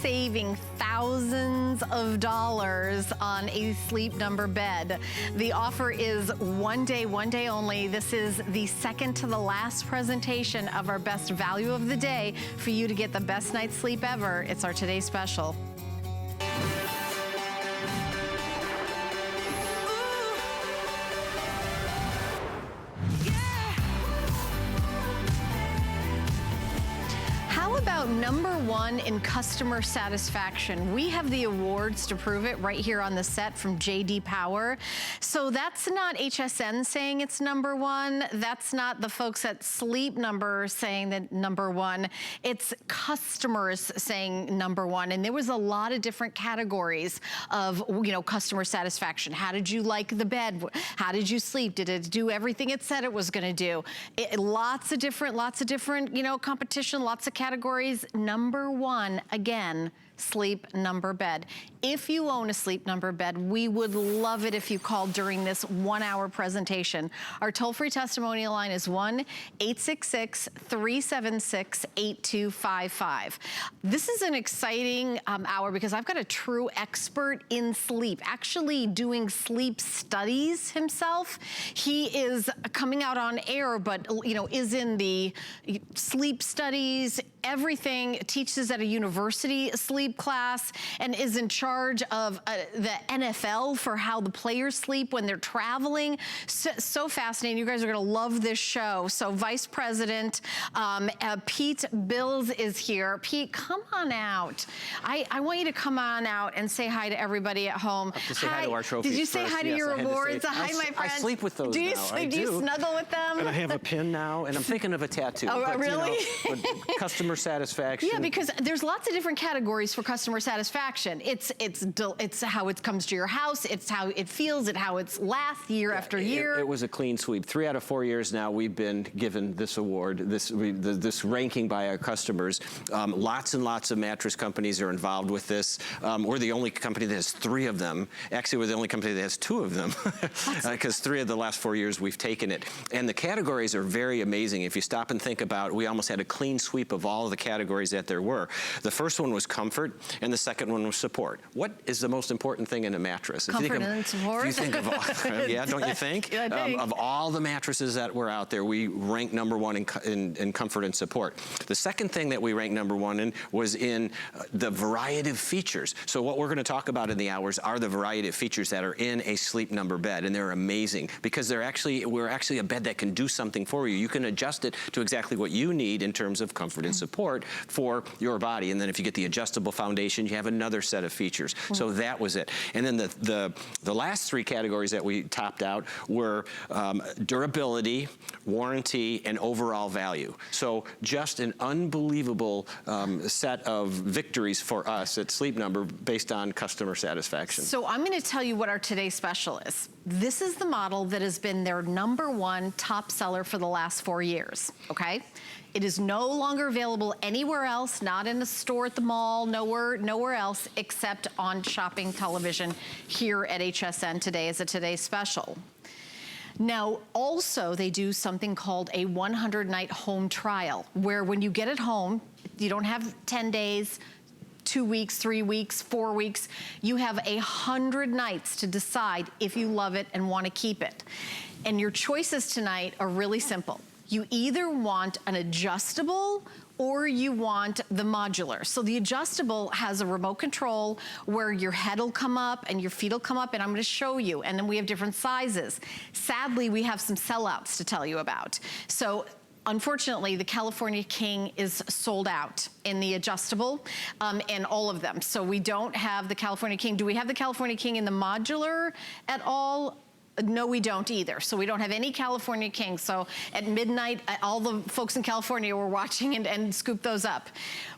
saving thousands of dollars on a Sleep Number bed. The offer is one day only. This is the second to the last presentation of our best value of the day for you to get the best night's sleep ever. It's our Today Special. About #1 in customer satisfaction. We have the awards to prove it right here on the set from J.D. Power. So that's not HSN saying it's #1. That's not the folks at Sleep Number saying that #1. It's customers saying #1. And there was a lot of different categories of, you know, customer satisfaction. How did you like the bed? How did you sleep? Did it do everything it said it was going to do? Lots of different, you know, competition, lots of categories. #1, again, Sleep Number bed. If you own a Sleep Number bed, we would love it if you called during this 1-hour presentation. Our toll-free testimonial line is 1-866-376-8255. This is an exciting hour because I've got a true expert in sleep, actually doing sleep studies himself. He is coming out on air, but you know, is in the sleep studies, everything, teaches at a university sleep class, and is in charge of the NFL for how the players sleep when they're traveling. So fascinating. You guys are gonna love this show. So Vice President Pete Bills is here. Pete, come on out. I want you to come on out and say hi to everybody at home. I have to say hi to our trophies. Did you say hi to your awards? Hi, my friend. I sleep with those now. Do you snuggle with them? And I have a pin now, and I'm thinking of a tattoo. Oh, but, really? You know, but customer satisfaction. Yeah, because there's lots of different categories for customer satisfaction. It's how it comes to your house, it's how it feels, it's how it's lasts year after year. It was a clean sweep. 3 out of 4 years now we've been given this award, this ranking by our customers. Lots and lots of mattress companies are involved with this. We're the only company that has 3 of them. Actually, we're the only company that has 2 of them because 3 of the last 4 years we've taken it. And the categories are very amazing. If you stop and think about it, we almost had a clean sweep of all of the categories that there were. The first one was comfort, and the second one was support. What is the most important thing in a mattress? Comfort and support. If you think of all, yeah, don't you think? Yeah, I think. Of all the mattresses that were out there, we ranked #1 in comfort and support. The second thing that we ranked #1 in was in the variety of features. So what we're going to talk about in the hours are the variety of features that are in a Sleep Number bed, and they're amazing because we're actually a bed that can do something for you. You can adjust it to exactly what you need in terms of comfort and support for your body. And then if you get the adjustable foundation, you have another set of features. So that was it. And then the last 3 categories that we topped out were durability, warranty, and overall value. So just an unbelievable set of victories for us at Sleep Number based on customer satisfaction. So I'm going to tell you what our Today Special is. This is the model that has been their #1 top seller for the last 4 years, okay? It is no longer available anywhere else, not in the store at the mall, nowhere else except on shopping television here at HSN today as a Today Special. Now, also, they do something called a 100-night home trial, where when you get it home, you don't have 10 days, 2 weeks, 3 weeks, 4 weeks. You have 100 nights to decide if you love it and want to keep it. And your choices tonight are really simple. You either want an adjustable or you want the modular. So the adjustable has a remote control where your head will come up and your feet will come up, and I'm gonna show you. And then we have different sizes. Sadly, we have some sellouts to tell you about. So unfortunately, the California King is sold out in the adjustable, in all of them. So we don't have the California King. Do we have the California King in the modular at all? No, we don't either. So we don't have any California King. So at midnight, all the folks in California were watching and scooped those up.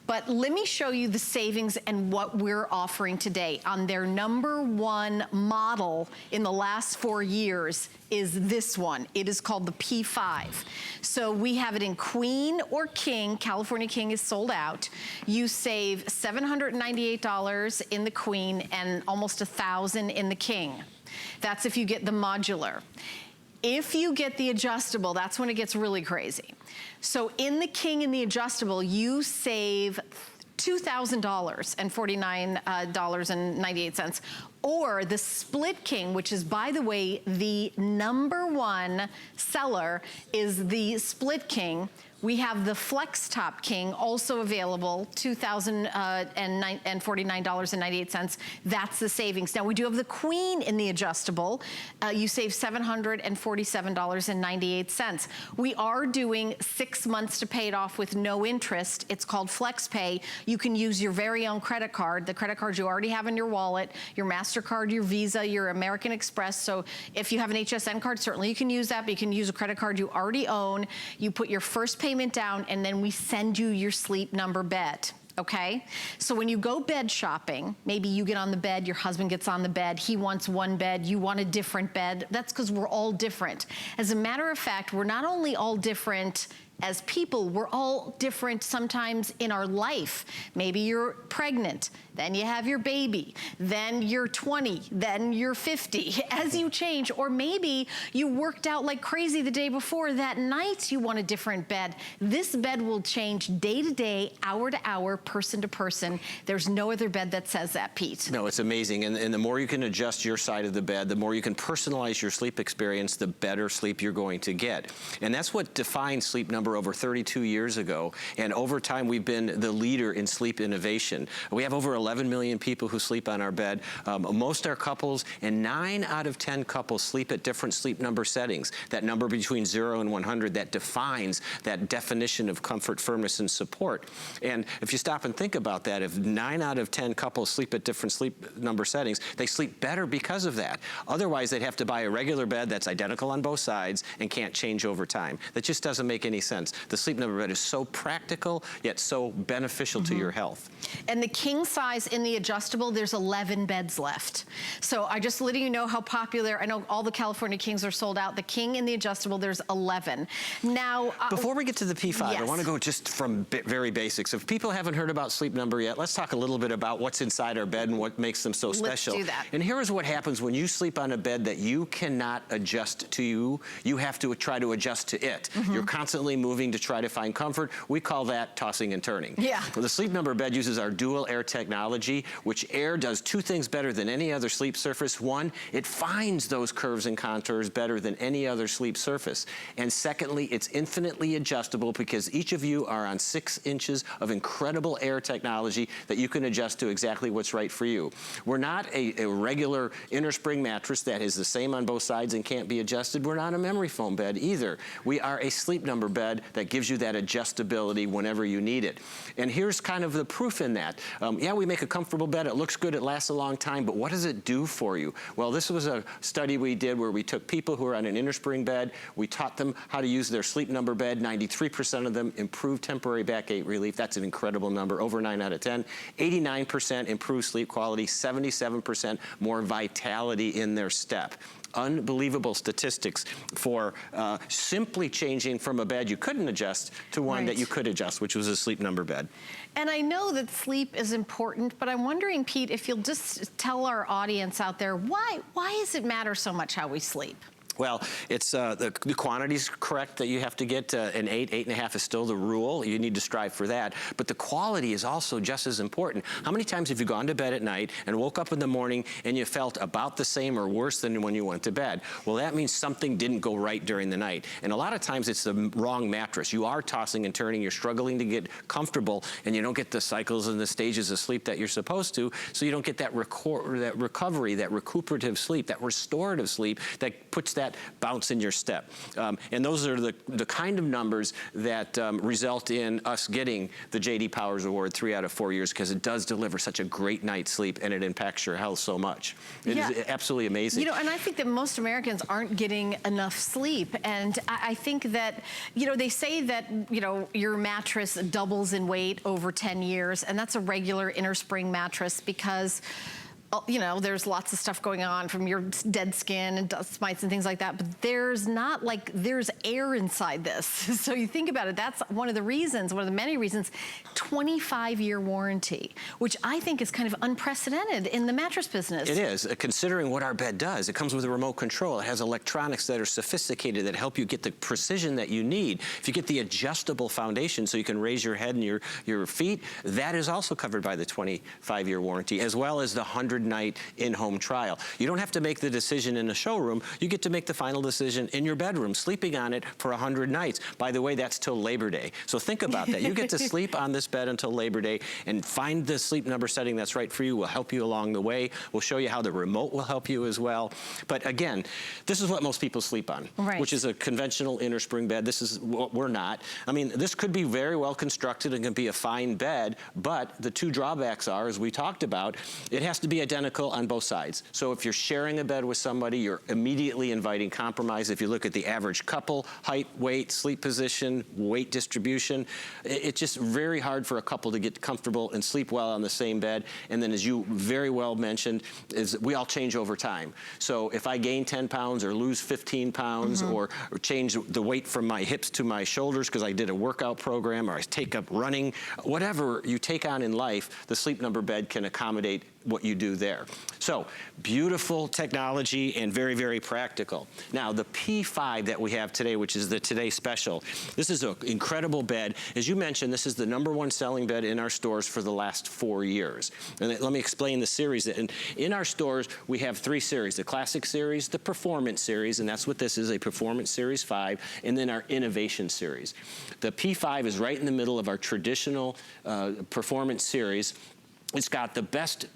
But let me show you the savings and what we're offering today on their #1 model in the last 4 years is this one. It is called the P5. So we have it in Queen or King. California King is sold out. You save $798 in the Queen and almost $1,000 in the King. That's if you get the modular. If you get the adjustable, that's when it gets really crazy. So in the King and the adjustable, you save $2,000 and $49.98. Or the Split King, which is, by the way, the #1 seller is the Split King. We have the Flex Top King also available, $2,049.98. That's the savings. Now we do have the Queen in the adjustable. You save $747.98. We are doing 6 months to pay it off with no interest. It's called Flex Pay. You can use your very own credit card, the credit cards you already have in your wallet, your MasterCard, your Visa, your American Express. So if you have an HSN card, certainly you can use that, but you can use a credit card you already own. You put your first payment down, and then we send you your Sleep Number bed. Okay? So when you go bed shopping, maybe you get on the bed, your husband gets on the bed, he wants one bed, you want a different bed. That's because we're all different. As a matter of fact, we're not only all different as people, we're all different sometimes in our life. Maybe you're pregnant, then you have your baby, then you're 20, then you're 50. As you change, or maybe you worked out like crazy the day before, that night you want a different bed. This bed will change day to day, hour to hour, person to person. There's no other bed that says that, Pete. No, it's amazing. And the more you can adjust your side of the bed, the more you can personalize your sleep experience, the better sleep you're going to get. And that's what defined Sleep Number over 32 years ago. And over time, we've been the leader in sleep innovation. We have over 11 million people who sleep on our bed. Most are couples, and 9 out of 10 couples sleep at different Sleep Number settings. That number between 0 and 100, that defines that definition of comfort, firmness, and support. And if you stop and think about that, if 9 out of 10 couples sleep at different Sleep Number settings, they sleep better because of that. Otherwise, they'd have to buy a regular bed that's identical on both sides and can't change over time. That just doesn't make any sense. The Sleep Number bed is so practical, yet so beneficial to your health. And the king size in the adjustable, there's 11 beds left. So I just letting you know how popular, I know all the California Kings are sold out. The king in the adjustable, there's 11. Now, before we get to the P5, yes. I want to go just from very basics. If people haven't heard about Sleep Number yet, let's talk a little bit about what's inside our bed and what makes them so special. Let's do that. And here is what happens when you sleep on a bed that you cannot adjust to you. You have to try to adjust to it. You're constantly moving to try to find comfort. We call that tossing and turning. Yeah. Well, the Sleep Number bed uses our dual air technology, which air does 2 things better than any other sleep surface. One, it finds those curves and contours better than any other sleep surface. And secondly, it's infinitely adjustable because each of you are on 6 inches of incredible air technology that you can adjust to exactly what's right for you. We're not a regular inner spring mattress that is the same on both sides and can't be adjusted. We're not a memory foam bed either. We are a Sleep Number bed that gives you that adjustability whenever you need it. And here's kind of the proof in that. Yeah, we make a comfortable bed. It looks good. It lasts a long time. But what does it do for you? Well, this was a study we did where we took people who are on an inner spring bed. We taught them how to use their Sleep Number bed. 93% of them improved temporary backache relief. That's an incredible number, over 9 out of 10. 89% improved sleep quality, 77% more vitality in their step. Unbelievable statistics for simply changing from a bed you couldn't adjust to one that you could adjust, which was a Sleep Number bed. And I know that sleep is important, but I'm wondering, Pete, if you'll just tell our audience out there, why does it matter so much how we sleep? Well, it's the quantity's correct that you have to get. An 8, 8.5 is still the rule. You need to strive for that. But the quality is also just as important. How many times have you gone to bed at night and woke up in the morning and you felt about the same or worse than when you went to bed? Well, that means something didn't go right during the night. And a lot of times it's the wrong mattress. You are tossing and turning. You're struggling to get comfortable, and you don't get the cycles and the stages of sleep that you're supposed to, so you don't get that recovery, that recuperative sleep, that restorative sleep that puts that bounce in your step. And those are the kind of numbers that result in us getting the J.D. Powers Award 3 out of 4 years, because it does deliver such a great night's sleep and it impacts your health so much. It is absolutely amazing. You know, and I think that most Americans aren't getting enough sleep. And I think that, you know, they say that, you know, your mattress doubles in weight over 10 years, and that's a regular inner spring mattress because you know, there's lots of stuff going on from your dead skin and dust mites and things like that, but there's not like, there's air inside this. So you think about it, that's one of the reasons, one of the many reasons, 25-year warranty, which I think is kind of unprecedented in the mattress business. It is, considering what our bed does. It comes with a remote control. It has electronics that are sophisticated that help you get the precision that you need. If you get the adjustable foundation so you can raise your head and your feet, that is also covered by the 25-year warranty, as well as the 100-night in-home trial. You don't have to make the decision in a showroom. You get to make the final decision in your bedroom, sleeping on it for 100 nights. By the way, that's till Labor Day. So think about that. You get to sleep on this bed until Labor Day, and find the sleep number setting that's right for you. We'll help you along the way. We'll show you how the remote will help you as well. But again, this is what most people sleep on, which is a conventional inner spring bed. This is what we're not. I mean, this could be very well constructed and can be a fine bed, but the two drawbacks are, as we talked about, it has to be identical on both sides. So if you're sharing a bed with somebody, you're immediately inviting compromise. If you look at the average couple, height, weight, sleep position, weight distribution, it's just very hard for a couple to get comfortable and sleep well on the same bed. And then, as you very well mentioned, is we all change over time. So if I gain 10 pounds or lose 15 pounds or change the weight from my hips to my shoulders because I did a workout program, or I take up running, whatever you take on in life, the Sleep Number bed can accommodate what you do there. So beautiful technology and very, very practical. Now, the P5 that we have today, which is the Today Special, this is an incredible bed. As you mentioned, this is the #1 selling bed in our stores for the last 4 years. And let me explain the series. And in our stores, we have 3 series: the Classic Series, the Performance Series, and that's what this is, a Performance Series 5, and then our Innovation Series. The P5 is right in the middle of our traditional Performance Series. It's got the best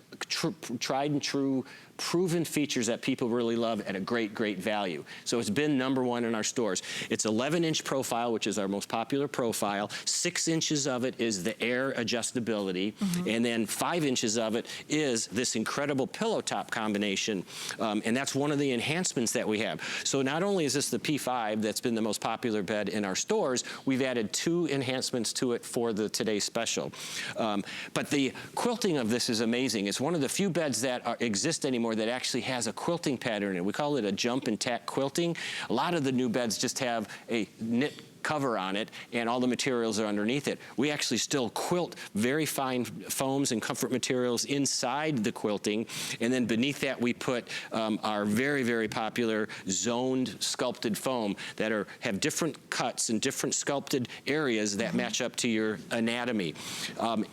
tried and true proven features that people really love at a great, great value. So it's been #1 in our stores. It's 11-inch profile, which is our most popular profile. 6 inches of it is the air adjustability, and then 5 inches of it is this incredible pillow top combination, and that's one of the enhancements that we have. So not only is this the P5 that's been the most popular bed in our stores, we've added 2 enhancements to it for the Today Special. But the quilting of this is amazing. It's one of the few beds that exist anymore that actually has a quilting pattern in it. We call it a jump and tack quilting. A lot of the new beds just have a knit cover on it and all the materials are underneath it. We actually still quilt very fine foams and comfort materials inside the quilting, and then beneath that we put our very, very popular zoned sculpted foam that have different cuts and different sculpted areas that match up to your anatomy.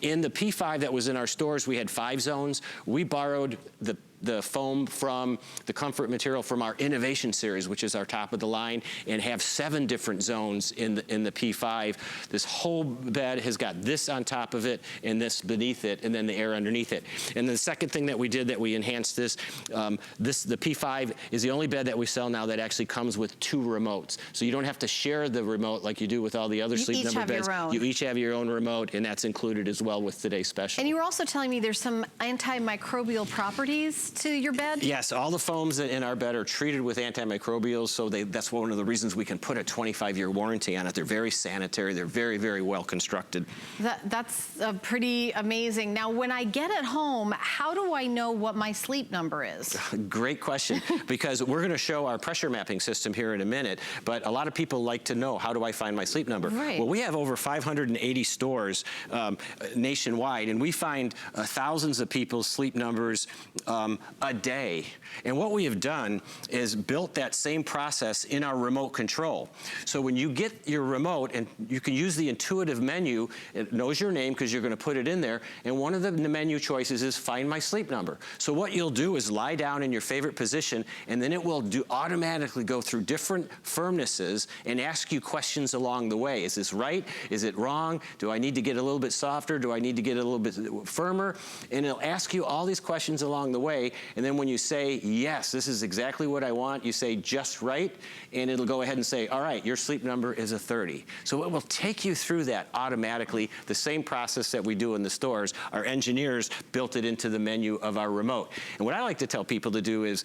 In the P5 that was in our stores, we had 5 zones. We borrowed the foam from the comfort material from our Innovation Series, which is our top of the line, and have 7 different zones in the P5. This whole bed has got this on top of it and this beneath it, and then the air underneath it. And the second thing that we did that we enhanced the P5 is the only bed that we sell now that actually comes with 2 remotes. So you don't have to share the remote like you do with all the other Sleep Number beds. You each have your own remote, and that's included as well with Today's Special. And you were also telling me there's some antimicrobial properties to your bed? Yes, all the foams in our bed are treated with antimicrobials, so that's one of the reasons we can put a 25-year warranty on it. They're very sanitary. They're very, very well constructed. That's pretty amazing. Now, when I get it home, how do I know what my Sleep Number is? Great question, because we're going to show our pressure mapping system here in a minute, but a lot of people like to know, how do I find my Sleep Number? Right. Well, we have over 580 stores nationwide, and we find thousands of people's Sleep Numbers a day. And what we have done is built that same process in our remote control. So when you get your remote, and you can use the intuitive menu, it knows your name because you're going to put it in there, and one of the menu choices is Find My Sleep Number. So what you'll do is lie down in your favorite position, and then it will automatically go through different firmnesses and ask you questions along the way. Is this right? Is it wrong? Do I need to get a little bit softer? Do I need to get a little bit firmer? And it'll ask you all these questions along the way, away, and then when you say, yes, this is exactly what I want, you say just right, and it'll go ahead and say, all right, your sleep number is a 30. So it will take you through that automatically, the same process that we do in the stores. Our engineers built it into the menu of our remote. And what I like to tell people to do is,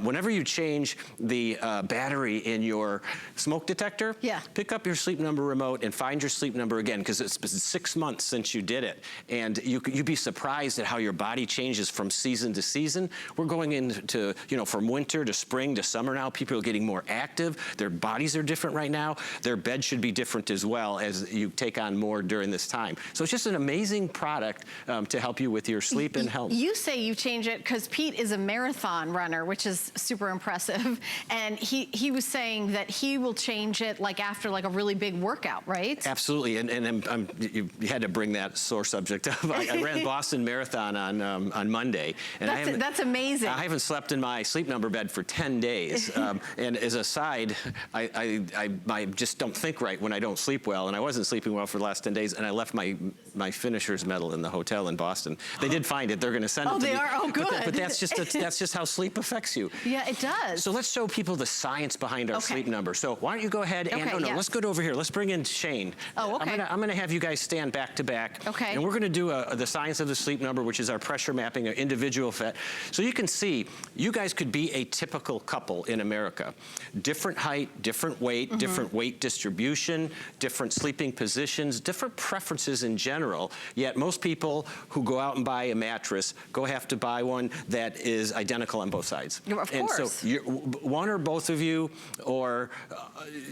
whenever you change the battery in your smoke detector, pick up your sleep number remote and find your sleep number again, because it's been 6 months since you did it. And you'd be surprised at how your body changes from season to season. We're going into, from winter to spring to summer now. People are getting more active. Their bodies are different right now. Their bed should be different as well as you take on more during this time. So it's just an amazing product to help you with your sleep and health. You say you change it because Pete is a marathon runner, which is super impressive. And he was saying that he will change it like after like a really big workout, right? Absolutely, and you had to bring that sore subject up. I ran the Boston Marathon on Monday. And that's amazing. I haven't slept in my sleep number bed for 10 days. And as a side, I just don't think right when I don't sleep well, and I wasn't sleeping well for the last 10 days, and I left my finisher's medal in the hotel in Boston. They did find it. They're going to send it to me. Oh, they are? Oh, good. But that's just how sleep affects you. Yeah, it does. So let's show people the science behind our sleep number. So why don't you go ahead and, let's go over here. Let's bring in Shane. Oh, okay. I'm going to have you guys stand back to back. Okay. And we're going to do the science of the sleep number, which is our pressure mapping, our individual fit. So you can see, you guys could be a typical couple in America. Different height, different weight, different weight distribution, different sleeping positions, different preferences in general. Yet most people who go out and buy a mattress have to buy one that is identical on both sides. Of course. And so one or both of you, or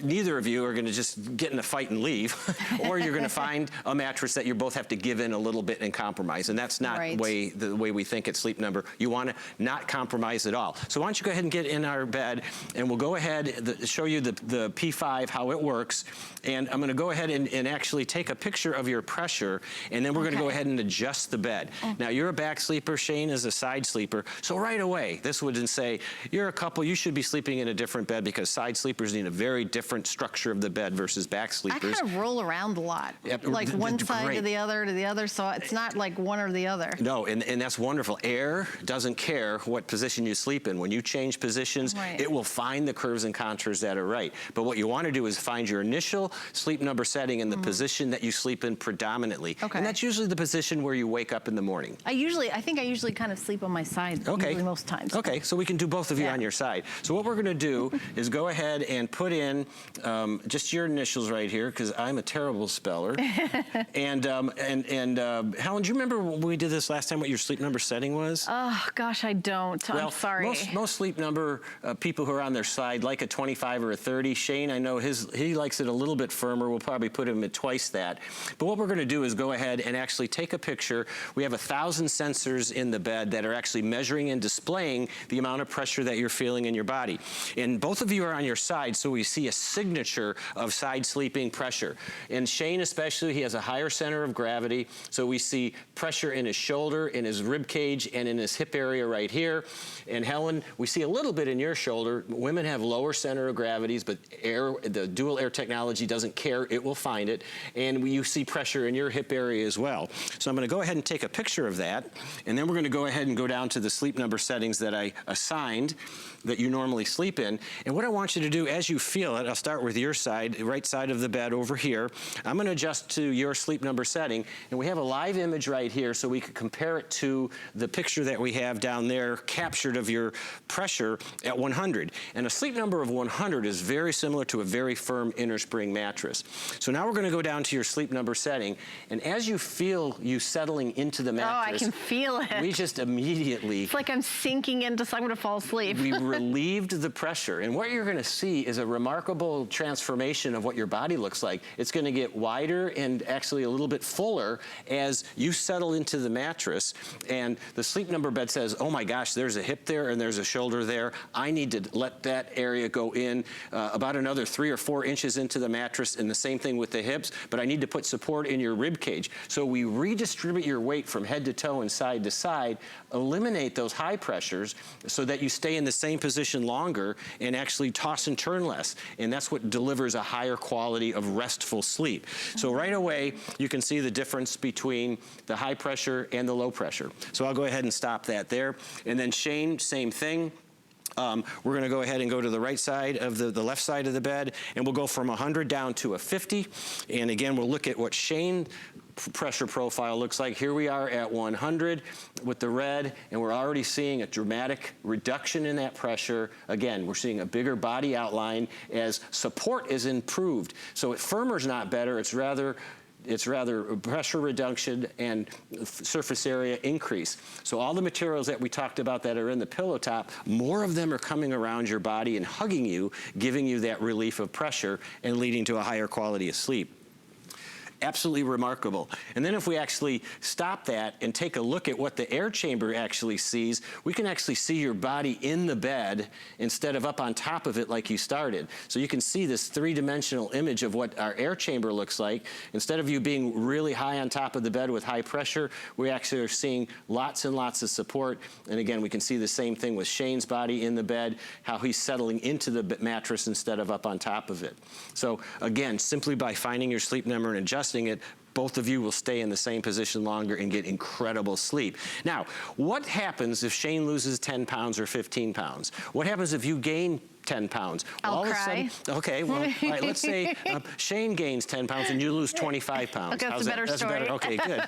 neither of you, are going to just get in a fight and leave, or you're going to find a mattress that you both have to give in a little bit and compromise. And that's not the way we think at Sleep Number. You want to not compromise at all. So why don't you go ahead and get in our bed, and we'll go ahead show you the P5, how it works. And I'm going to go ahead and actually take a picture of your pressure, and then we're going to go ahead and adjust the bed. Now, you're a back sleeper, Shane is a side sleeper. So right away, this would say, you're a couple, you should be sleeping in a different bed, because side sleepers need a very different structure of the bed versus back sleepers. I kind of roll around a lot, like one side to the other, so it's not like one or the other. No, and that's wonderful. Air doesn't care what position you sleep in. When you change positions, it will find the curves and contours that are right. But what you want to do is find your initial sleep number setting in the position that you sleep in predominantly. And that's usually the position where you wake up in the morning. I think I usually kind of sleep on my side, usually most times. Okay, so we can do both of you on your side. So what we're going to do is go ahead and put in just your initials right here, because I'm a terrible speller. and Helen, do you remember when we did this last time, what your sleep number setting was? Oh, gosh, I don't. I'm sorry. Most sleep number people who are on their side like a 25 or a 30. Shane, I know he likes it a little bit firmer. We'll probably put him at twice that. But what we're going to do is go ahead and actually take a picture. We have 1,000 sensors in the bed that are actually measuring and displaying the amount of pressure that you're feeling in your body. And both of you are on your side, so we see a signature of side sleeping pressure. And Shane especially, he has a higher center of gravity, so we see pressure in his shoulder, in his rib cage, and in his hip area right here. And Helen, we see a little bit in your shoulder. Women have lower center of gravities, but the dual air technology doesn't care. It will find it. And you see pressure in your hip area as well. So I'm going to go ahead and take a picture of that, and then we're going to go ahead and go down to the sleep number settings that I assigned that you normally sleep in. And what I want you to do as you feel it, I'll start with your side, right side of the bed over here. I'm going to adjust to your sleep number setting, and we have a live image right here so we can compare it to the picture that we have down there captured of your pressure at 100. And a sleep number of 100 is very similar to a very firm inner spring mattress. So now we're going to go down to your sleep number setting, and as you feel you settling into the mattress, I can feel it. We just immediately, it's like I'm sinking into, so I'm going to fall asleep. We relieved the pressure, and what you're going to see is a remarkable transformation of what your body looks like. It's going to get wider and actually a little bit fuller as you settle into the mattress, and the sleep number bed says, oh my gosh, there's a hip there and there's a shoulder there. I need to let that area go in about another 3 or 4 inches into the mattress, and the same thing with the hips, but I need to put support in your rib cage. So we redistribute your weight from head to toe and side to side, eliminate those high pressures so that you stay in the same position longer and actually toss and turn less. And that's what delivers a higher quality of restful sleep. So right away, you can see the difference between the high pressure and the low pressure. So I'll go ahead and stop that there. And then Shane, same thing. We're going to go ahead and go to the right side of the left side of the bed, and we'll go from 100 down to a 50. And again, we'll look at what Shane pressure profile looks like. Here we are at 100 with the red, and we're already seeing a dramatic reduction in that pressure. Again, we're seeing a bigger body outline as support is improved. So firmer's not better, it's rather pressure reduction and surface area increase. So all the materials that we talked about that are in the pillow top, more of them are coming around your body and hugging you, giving you that relief of pressure and leading to a higher quality of sleep. Absolutely remarkable. And then if we actually stop that and take a look at what the air chamber actually sees, we can actually see your body in the bed instead of up on top of it like you started. So you can see this three-dimensional image of what our air chamber looks like. Instead of you being really high on top of the bed with high pressure, we actually are seeing lots and lots of support. And again, we can see the same thing with Shane's body in the bed, how he's settling into the mattress instead of up on top of it. So again, simply by finding your sleep number and adjusting it, both of you will stay in the same position longer and get incredible sleep. Now, what happens if Shane loses 10 pounds or 15 pounds? What happens if you gain 10 pounds? I'll all cry. Of a sudden, okay, well, all right, let's say Shane gains 10 pounds and you lose 25 pounds. Okay, that's a better story. Better. Okay, good.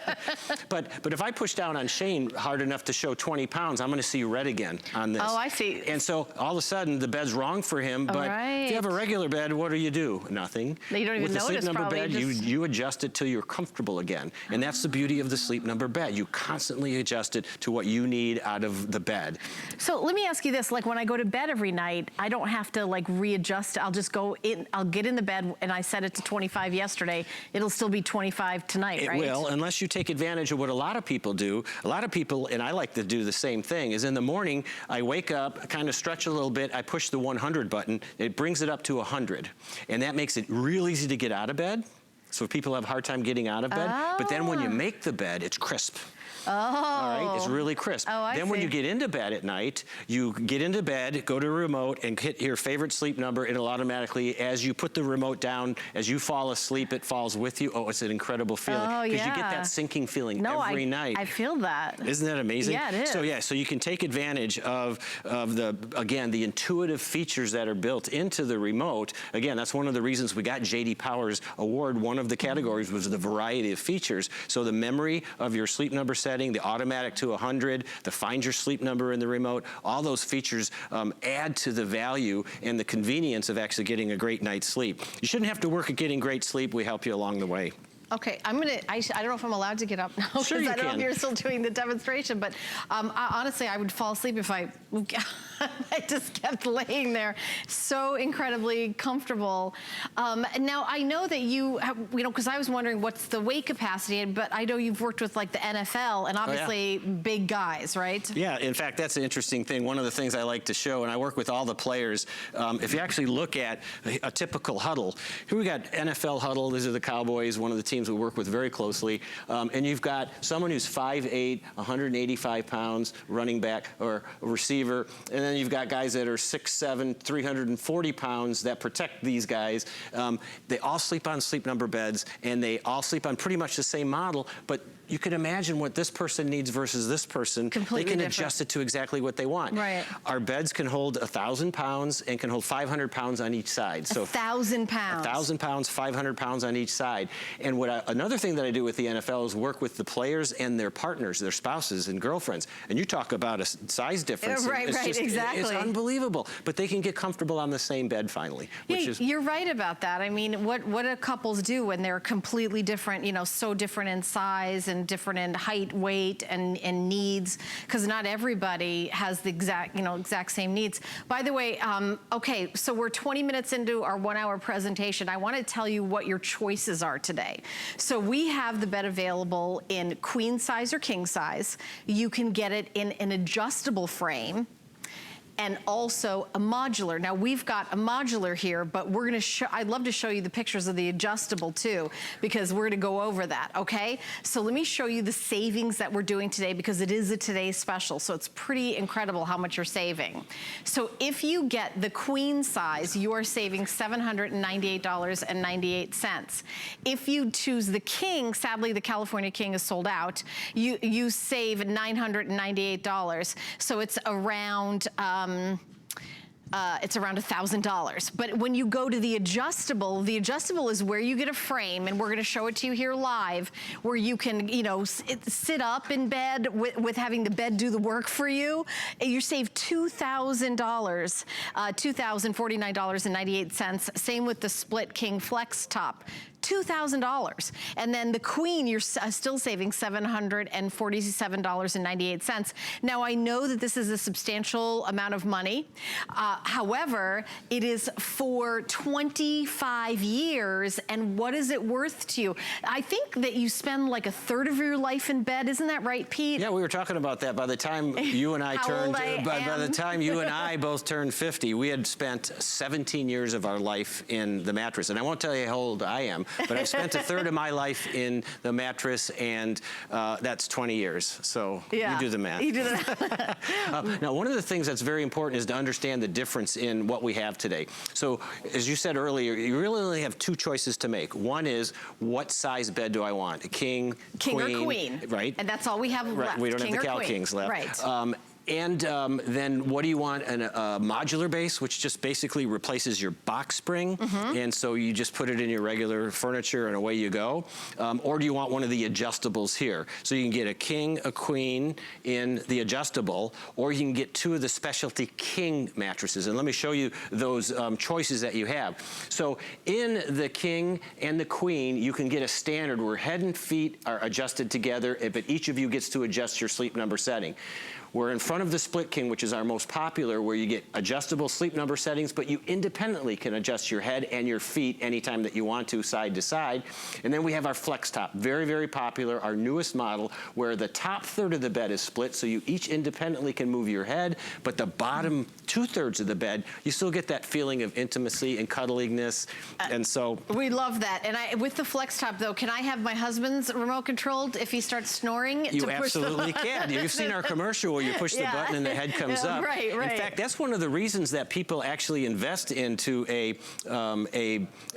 But if I push down on Shane hard enough to show 20 pounds, I'm going to see red again on this. Oh, I see. And so all of a sudden, the bed's wrong for him, but if you have a regular bed, what do? Nothing. You don't even With the notice, sleep number probably. bed, you adjust it till you're comfortable again. And that's the beauty of the sleep number bed. You constantly adjust it to what you need out of the bed. So let me ask you this, like when I go to bed every night, I don't have to like readjust. I'll just go in, I'll get in the bed and I set it to 25 yesterday. It'll still be 25 tonight, right? It will, unless you take advantage of what a lot of people do. A lot of people, and I like to do the same thing, is in the morning, I wake up, kind of stretch a little bit, I push the 100 button, it brings it up to 100. And that makes it real easy to get out of bed. So people have a hard time getting out of bed. Oh. But then when you make the bed, it's crisp. Oh. All right, it's really crisp. Oh, I then see. when you get into bed at night, you get into bed, go to a remote and hit your favorite sleep number. It'll automatically, as you put the remote down, as you fall asleep, it falls with you. Oh, it's an incredible feeling. Oh, yeah. Because you get that sinking feeling every night. I feel that. Isn't that amazing? Yeah, it is. So yeah, so you can take advantage of the intuitive features that are built into the remote. Again, that's one of the reasons we got J.D. Power's award. One of the categories was the variety of features. So the memory of your sleep number setting, the automatic to 100, the find your sleep number in the remote, all those features add to the value and the convenience of actually getting a great night's sleep. You shouldn't have to work at getting great sleep. We help you along the way. Okay, I don't know if I'm alled to get up now because Sure you I don't know can. if you're still doing the demonstration, but honestly, I would fall asleep if I just kept laying there. So incredibly comfortable. Now, I know that you know, because I was wondering what's the weight capacity, but I know you've worked with like the NFL and obviously big guys, right? Yeah, in fact, that's an interesting thing. One of the things I like to show, and I work with all the players, if you actually look at a typical huddle, here we got NFL huddle, these are the Cowboys, one of the teams we work with very closely, and you've got someone who's 5'8", 185 pounds, running back or receiver, and then you've got guys that are 6'7", 340 pounds that protect these guys. They all sleep on sleep number beds, and they all sleep on pretty much the same model, but you can imagine what this person needs versus this person. Completely they can different. adjust it to exactly what they want. Right. Our beds can hold 1,000 pounds and can hold 500 pounds on each side. So 1,000 pounds. 1,000 pounds, 500 pounds on each side. And another thing that I do with the NFL is work with the players and their partners, their spouses and girlfriend. And you talk about a size difference. Right, exactly. It's unbelievable. But they can get comfortable on the same bed finally. Yeah, you're right about that. I mean, what do couples do when they're completely different, you know, so different in size and different in height, weight, and needs, because not everybody has the exact same needs. By the way, okay, so we're 20 minutes into our 1-hour presentation. I want to tell you what your choices are today. So we have the bed available in queen size or king size. You can get it in an adjustable frame. and also a modular. Now we've got a modular here, but we're gonna show, I'd love to show you the pictures of the adjustable too, because we're gonna go over that, okay? So let me show you the savings that we're doing today, because it is a today's special, so it's pretty incredible how much you're saving. So if you get the queen size, you are saving $798.98. If you choose the king, sadly the California king is sold out, you save $998. So it's around $1,000. But when you go to the adjustable is where you get a frame, and we're gonna show it to you here live, where you can, you know, sit up in bed with having the bed do the work for you. You save $2,000, $2,049.98. Same with the split king flex top. $2,000. And then the queen, you're still saving $747.98. Now, I know that this is a substantial amount of money. However, it is for 25 years, and what is it worth to you? I think that you spend like a third of your life in bed. Isn't that right, Pete? Yeah, we were talking about that. By the time you and I turned, by the time you and I both turned 50, we had spent 17 years of our life in the mattress. And I won't tell you how old I am, but I've spent a third of my life in the mattress, and that's 20 years. So yeah, you do the math. You do the math. Now, one of the things that's very important is to understand the difference in what we have today. So, as you said earlier, you really only have two choices to make. One is, what size bed do I want? A king, queen, or queen. Right. And that's all we have left. We don't have the Cal Kings left. Right. And then what do you want? A modular base, which just basically replaces your box spring. And so you just put it in your regular furniture and away you go. Or do you want one of the adjustables here? So you can get a king, a queen in the adjustable, or you can get two of the specialty king mattresses. And let me show you those choices that you have. So in the king and the queen, you can get a standard where head and feet are adjusted together, but each of you gets to adjust your sleep number setting. We're in front of the split king, which is our most popular, where you get adjustable sleep number settings, but you independently can adjust your head and your feet anytime that you want to, side to side. And then we have our flex top, very, very popular, our newest model, where the top third of the bed is split, so you each independently can move your head, but the bottom two-thirds of the bed, you still get that feeling of intimacy and cuddliness, and so. We love that. And with the flex top, though, can I have my husband's remote controlled if he starts snoring? You absolutely can. You've seen our commercial where you push the button and the head comes up. Right. In fact, that's one of the reasons that people actually invest into an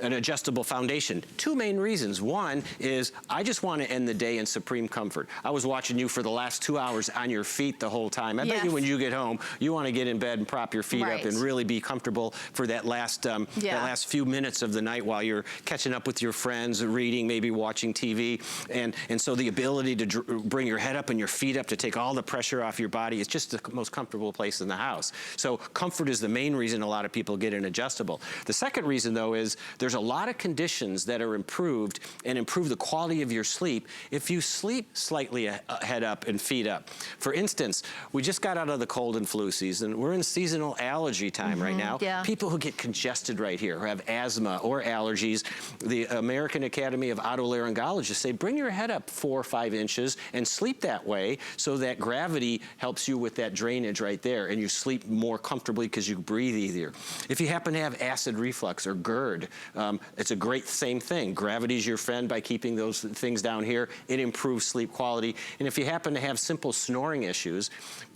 adjustable foundation. Two main reasons. One is, I just want to end the day in supreme comfort. I was watching you for the last 2 hours on your feet the whole time. I bet you when you get home, you want to get in bed and prop your feet up and really be comfortable for that last few minutes of the night while you're catching up with your friends, reading, maybe watching TV. And so the ability to bring your head up and your feet up to take all the pressure off your body, it's just the most comfortable place in the house. So comfort is the main reason a lot of people get an adjustable. The second reason, though, is there's a lot of conditions that are improved and improve the quality of your sleep if you sleep slightly head up and feet up. For instance, we just got out of the cold and flu season. We're in seasonal allergy time right now. Yeah. People who get congested right here, who have asthma or allergies, the American Academy of Otolaryngologists say, bring your head up 4 or 5 inches and sleep that way so that gravity helps you with that drainage right there, and you sleep more comfortably because you breathe easier. If you happen to have acid reflux or GERD, it's a great same thing. Gravity's your friend by keeping those things down here. It improves sleep quality. And if you happen to have simple snoring issues,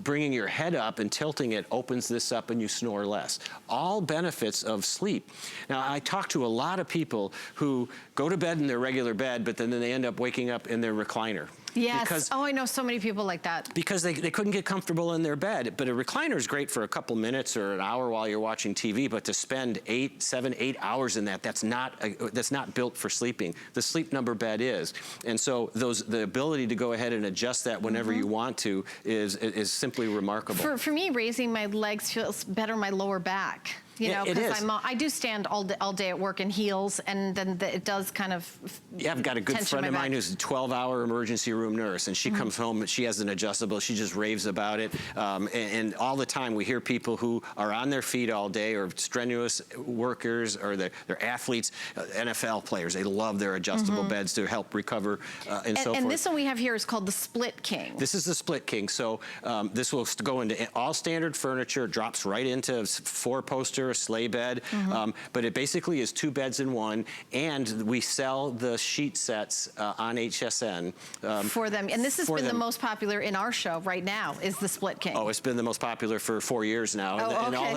bringing your head up and tilting it opens this up and you snore less. All benefits of sleep. Now, I talk to a lot of people who go to bed in their regular bed, but then they end up waking up in their recliner. Yes. I know so many people like that. Because they couldn't get comfortable in their bed. But a recliner is great for a couple minutes or an hour while you're watching TV, but to spend 7, 8 hours in that's not built for sleeping. The sleep number bed is. And so the ability to go ahead and adjust that whenever you want to is simply remarkable. For me, raising my legs feels better my lower back. You know, it because is. I do stand all day at work in heels, and then it does kind of. Yeah, I've got a good friend of mine who's a 12-hour emergency room nurse, and she comes home and she has an adjustable. She just raves about it, and all the time we hear people who are on their feet all day, or strenuous workers, or they're athletes, NFL players. They love their adjustable beds to help recover and so forth. And this one we have here is called the Split King. This is the Split King. So this will go into all standard furniture. It drops right into a 4-poster, a sleigh bed, but it basically is 2 beds in one, and we sell the sheet sets on HSN. For them, and this has been the most popular in our show right now, is the Split King. Oh, it's been the most popular for 4 years now.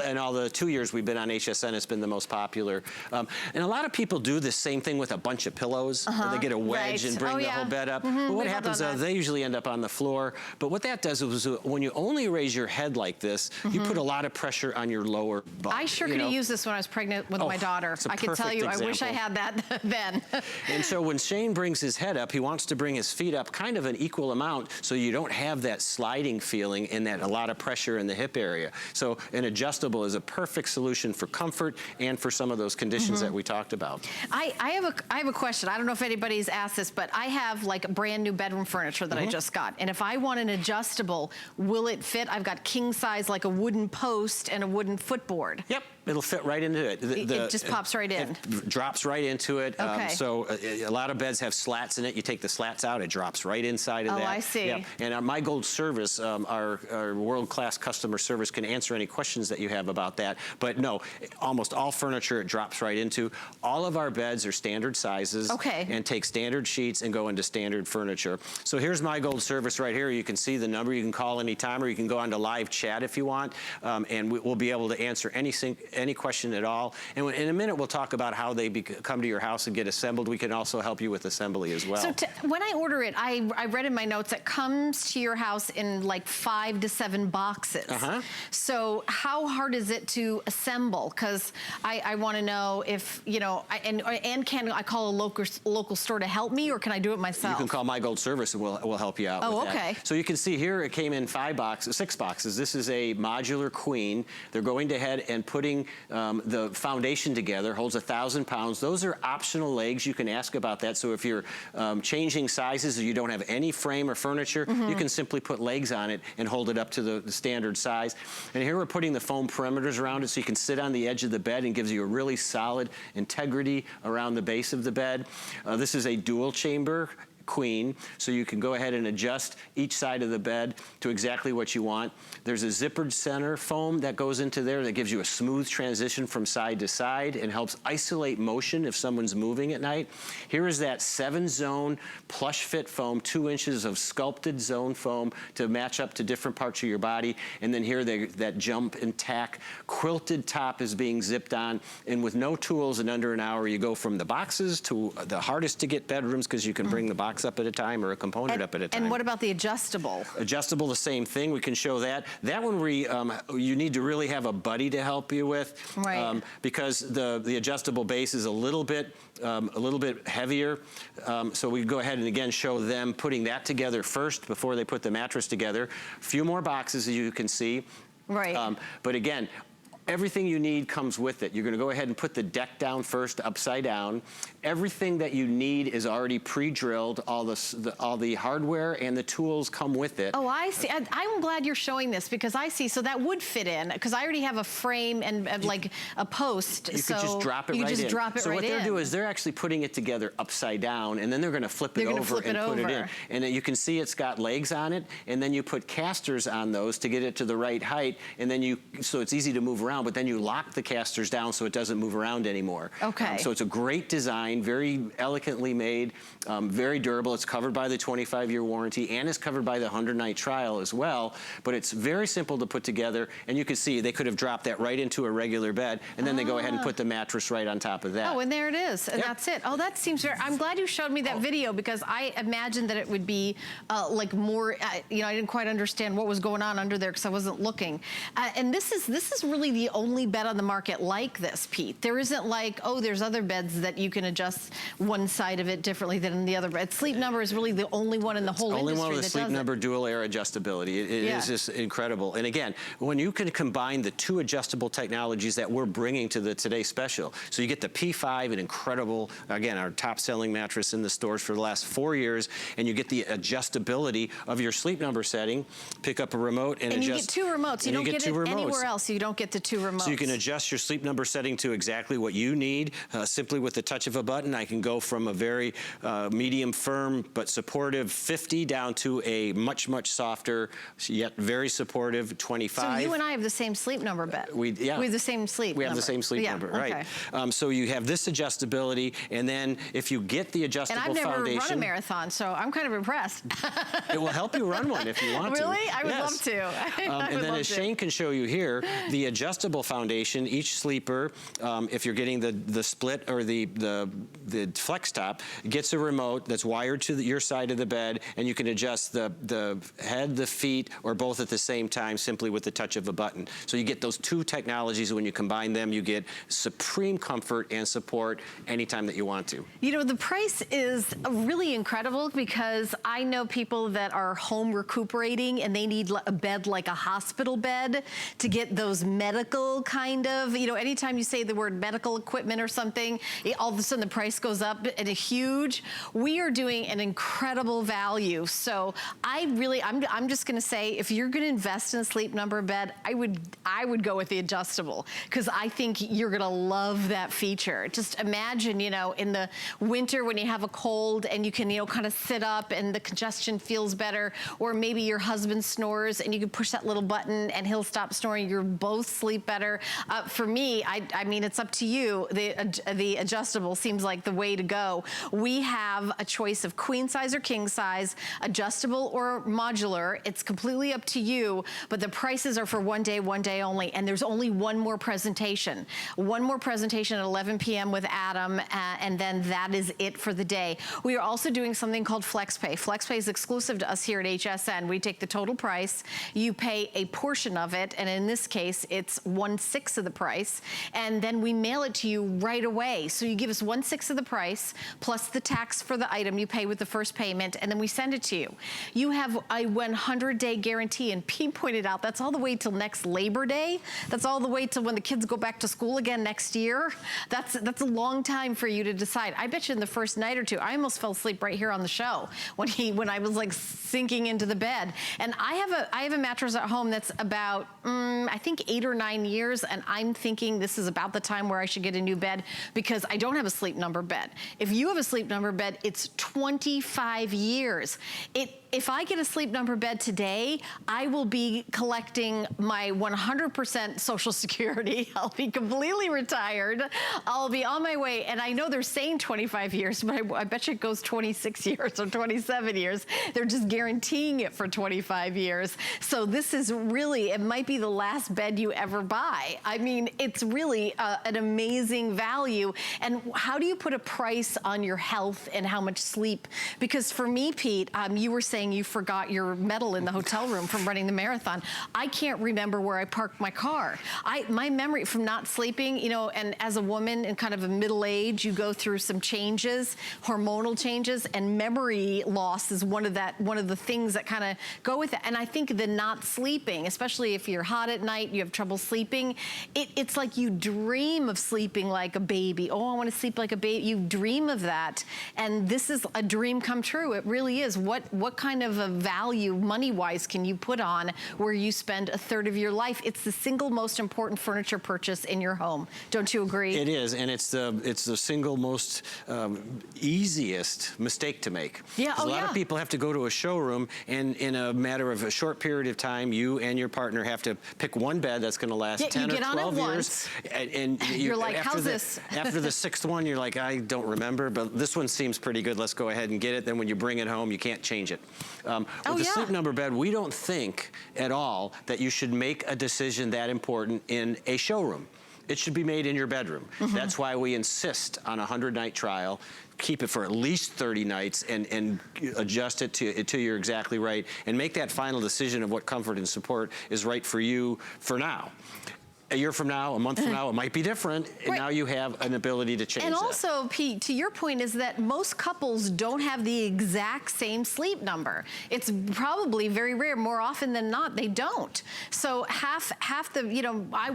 And all the 2 years we've been on HSN, it's been the most popular. And a lot of people do the same thing with a bunch of pillows. They get a wedge and bring the whole bed up. But what happens is they usually end up on the floor. But what that does is when you only raise your head like this, you put a lot of pressure on your lower butt. I sure could have used this when I was pregnant with my daughter. I can tell you, I wish I had that then. And so when Shane brings his head up, he wants to bring his feet up kind of an equal amount, so you don't have that sliding feeling and that a lot of pressure in the hip area. So an adjustable is a perfect solution for comfort and for some of those conditions that we talked about. I have a question. I don't know if anybody's asked this, but I have like brand new bedroom furniture that I just got. And if I want an adjustable, will it fit? I've got king size, like a wooden post and a wooden footboard. Yep. It'll fit right into it. It just pops right in. It drops right into it. Okay. So a lot of beds have slats in it. You take the slats out, it drops right inside of that. Oh, I see. Yep. And My Gold service, our world-class customer service, can answer any questions that you have about that. But no, almost all furniture it drops right into. All of our beds are standard sizes and take standard sheets and go into standard furniture. So here's My Gold service right here. You can see the number. You can call anytime, or you can go on to live chat if you want, and we'll be able to answer any question at all. And in a minute, we'll talk about how they come to your house and get assembled. We can also help you with assembly as well. So when I order it, I read in my notes, it comes to your house in like 5 to 7 boxes. So how hard is it to assemble? Because I want to know if, you know, and can I call a local store to help me, or can I do it myself? You can call My Gold service and we'll help you out with that. So you can see here, it came in 6 boxes. This is a modular queen. They're going ahead and putting the foundation together, holds 1,000 pounds. Those are optional legs. You can ask about that. So if you're changing sizes or you don't have any frame or furniture, you can simply put legs on it and hold it up to the standard size. And here we're putting the foam perimeters around it so you can sit on the edge of the bed and gives you a really solid integrity around the base of the bed. This is a dual chamber queen, so you can go ahead and adjust each side of the bed to exactly what you want. There's a zippered center foam that goes into there that gives you a smooth transition from side to side and helps isolate motion if someone's moving at night. Here is that 7-zone plush fit foam, 2 inches of sculpted zone foam to match up to different parts of your body. And then here that jump and tack quilted top is being zipped on, and with no tools in under an hour, you go from the boxes to the hardest to get bedrooms, because you can bring the box up at a time or a component up at a time. And what about the adjustable? Adjustable, the same thing. We can show that. That one you need to really have a buddy to help you with, because the adjustable base is a little bit heavier. So we go ahead and again show them putting that together first before they put the mattress together. A few more boxes, as you can see. But again, everything you need comes with it. You're going to go ahead and put the deck down first, upside down. Everything that you need is already pre-drilled. All the hardware and the tools come with it. Oh, I see. I'm glad you're showing this, because I see. So that would fit in, because I already have a frame and like a post. You could just drop it right in. You just drop it so right what in. they're doing is they're actually putting it together upside down, and then they're going to flip it over and put it in. And you can see it's got legs on it, and then you put casters on those to get it to the right height, and then so it's easy to move around, but then you lock the casters down so it doesn't move around anymore. So it's a great design, very elegantly made, very durable. It's covered by the 25-year warranty and is covered by the 100-night trial as well. But it's very simple to put together, and you can see they could have dropped that right into a regular bed, and then they go ahead and put the mattress right on top of that. Oh, and there it is, and that's it. Oh, that seems very. I'm glad you showed me that video, because I imagined that it would be like more. You know, I didn't quite understand what was going on under there because I wasn't looking. And this is really the the only bed on the market like this, Pete. There isn't like, oh, there's other beds that you can adjust one side of it differently than the other bed. Sleep Number is really the only one in the whole industry that does it. Only one with the Sleep Number dual air adjustability. It is just incredible. And again, when you can combine the two adjustable technologies that we're bringing to the Today Special, so you get the P5, an incredible, again, our top selling mattress in the stores for the last 4 years, and you get the adjustability of your Sleep Number setting, pick up a remote and adjust. And you get two remotes. You don't get it anywhere else. You don't get the two remotes. So you can adjust your Sleep Number setting to exactly what you need, simply with the touch of a button. I can go from a very medium firm but supportive 50 down to a much, much softer, yet very supportive 25. So you and I have the same Sleep Number bed. We have the same Sleep Number. We have the same Sleep Number, right. So you have this adjustability, and then if you get the adjustable foundation. And I've never run a marathon, so I'm kind of impressed. It will help you run one if you want to. Really? I would love to. And then as Shane can show you here, the adjustable foundation, each sleeper, if you're getting the split or the flex top, gets a remote that's wired to your side of the bed, and you can adjust the head, the feet, or both at the same time simply with the touch of a button. So you get those two technologies. When you combine them, you get supreme comfort and support anytime that you want to. You know, the price is really incredible because I know people that are home recuperating and they need a bed like a hospital bed to get those medical kind of, you know, anytime you say the word medical equipment or something, all of a sudden the price goes up at a huge. We are doing an incredible value. So I'm just gonna say, if you're gonna invest in a Sleep Number bed, I would go with the adjustable, because I think you're gonna love that feature. Just imagine, you know, in the winter when you have a cold and you can, you know, kind of sit up and the congestion feels better, or maybe your husband snores and you can push that little button and he'll stop snoring. You'll both sleep better. For me, I mean, it's up to you. The adjustable seems like the way to go. We have a choice of queen size or king size, adjustable or modular. It's completely up to you, but the prices are for one day only, and there's only one more presentation. One more presentation at 11 p.m. with Adam, and then that is it for the day. We are also doing something called FlexPay. FlexPay is exclusive to us here at HSN. We take the total price, you pay a portion of it, and in this case, it's 1/6 of the price, and then we mail it to you right away. So you give us 1/6 of the price, plus the tax for the item you pay with the first payment, and then we send it to you. You have a 100-day guarantee, and Pete pointed out that's all the way till next Labor Day. That's all the way till when the kids go back to school again next year. That's a long time for you to decide. I bet you in the first night or two, I almost fell asleep right here on the show when I was like sinking into the bed. And I have a mattress at home that's about I think 8 or 9 years, and I'm thinking this is about the time where I should get a new bed, because I don't have a Sleep Number bed. If you have a Sleep Number bed, it's 25 years. If I get a Sleep Number bed today, I will be collecting my 100% Social Security. I'll be completely retired. I'll be on my way. And I know they're saying 25 years, but I bet you it goes 26 years or 27 years. They're just guaranteeing it for 25 years. So this is really, it might be the last bed you ever buy. I mean, it's really an amazing value. And how do you put a price on your health and how much sleep? Because for me, Pete, you were saying you forgot your medal in the hotel room from running the marathon. I can't remember where I parked my car. My memory from not sleeping, you know, and as a woman in kind of a middle age, you go through some changes, hormonal changes, and memory loss is one of the things that kind of go with it. And I think the not sleeping, especially if you're hot at night, you have trouble sleeping, it's like you dream of sleeping like a baby. Oh, I want to sleep like a baby. You dream of that. And this is a dream come true. It really is. What kind of a value money-wise can you put on where you spend a third of your life? It's the single most important furniture purchase in your home. Don't you agree? It is, and it's the single most easiest mistake to make. Yeah, a lot of people have to go to a showroom, and in a matter of a short period of time, you and your partner have to pick one bed that's going to last 10 or 12 years. And you're like, how's this? After the 6th one, you're like, I don't remember, but this one seems pretty good. Let's go ahead and get it. Then when you bring it home, you can't change it. With the Sleep Number bed, we don't think at all that you should make a decision that important in a showroom. It should be made in your bedroom. That's why we insist on a 100-night trial. Keep it for at least 30 nights and adjust it to you're exactly right, and make that final decision of what comfort and support is right for you for now. a year from now, a month from now, it might be different. And Right. now you have an ability to change And that. also, Pete, to your point is that most couples don't have the exact same sleep number. It's probably very rare. More often than not, they don't. So half the, you know, I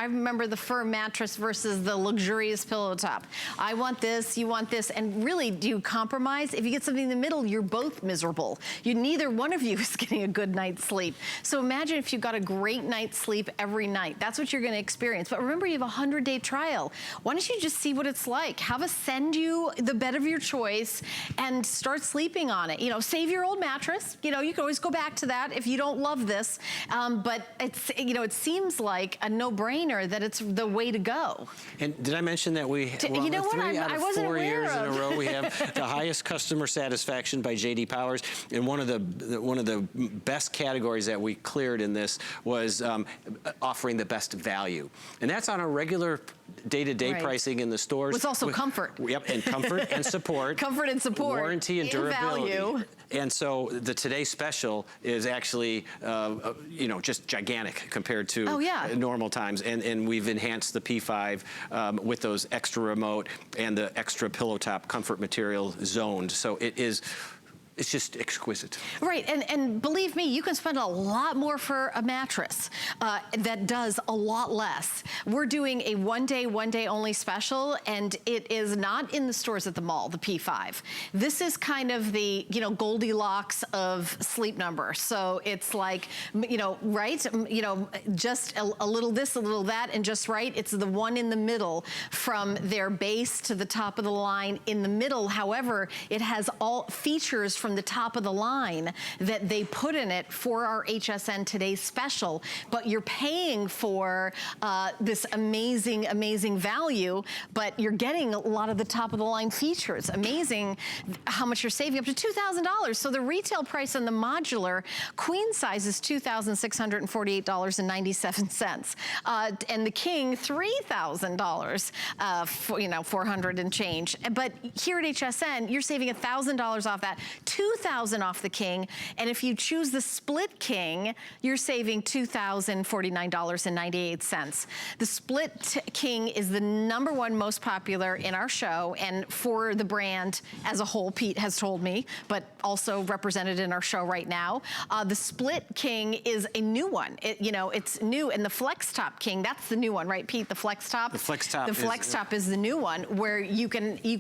remember the fur mattress versus the luxurious pillow top. I want this, you want this, and really, do you compromise? If you get something in the middle, you're both miserable. Neither one of you is getting a good night's sleep. So imagine if you got a great night's sleep every night. That's what you're going to experience. But remember, you have a 100-day trial. Why don't you just see what it's like? Have us send you the bed of your choice and start sleeping on it. You know, save your old mattress. You know, you can always go back to that if you don't love this. But it's, you know, it seems like a no-brainer that it's the way to go. And did I mention that we, well, you know what? 3 out I of wasn't 4 aware years in a of. row, we have the highest customer satisfaction by J.D. Powers. And one of the best categories that we cleared in this was offering the best value. And that's on a regular day-to-day Right. pricing in the stores. It's also comfort. Yep, and comfort and support. Comfort and support. Warranty and durability. Value. And so the Today Special is actually, you know, just gigantic compared to normal times. And we've enhanced the P5 with those extra remote and the extra pillow top comfort material zoned. So it's just exquisite. Right, and believe me, you can spend a lot more for a mattress that does a lot less. We're doing a one day only special, and it is not in the stores at the mall, the P5. This is kind of the, you know, Goldilocks of Sleep Number. So it's like, you know, right? You know, just a little this, a little that, and just right. It's the one in the middle from their base to the top of the line in the middle. However, it has all features from the top of the line that they put in it for our HSN Today Special, but you're paying for this amazing, amazing value, but you're getting a lot of the top of the line features. Amazing how much you're saving, up to $2,000. So the retail price on the modular queen size is $2,648.97. And the king, $3,000, you know, 400 and change. But here at HSN, you're saving $1,000 off that, $2,000 off the king, and if you choose the split king, you're saving $2,049.98. The split king is the #1 most popular in our show and for the brand as a whole, Pete has told me, but also represented in our show right now. The split king is a new one. You know, it's new, and the flex top king, that's the new one, right, Pete? The flex top. The flex top. The flex top is the new one, where you can you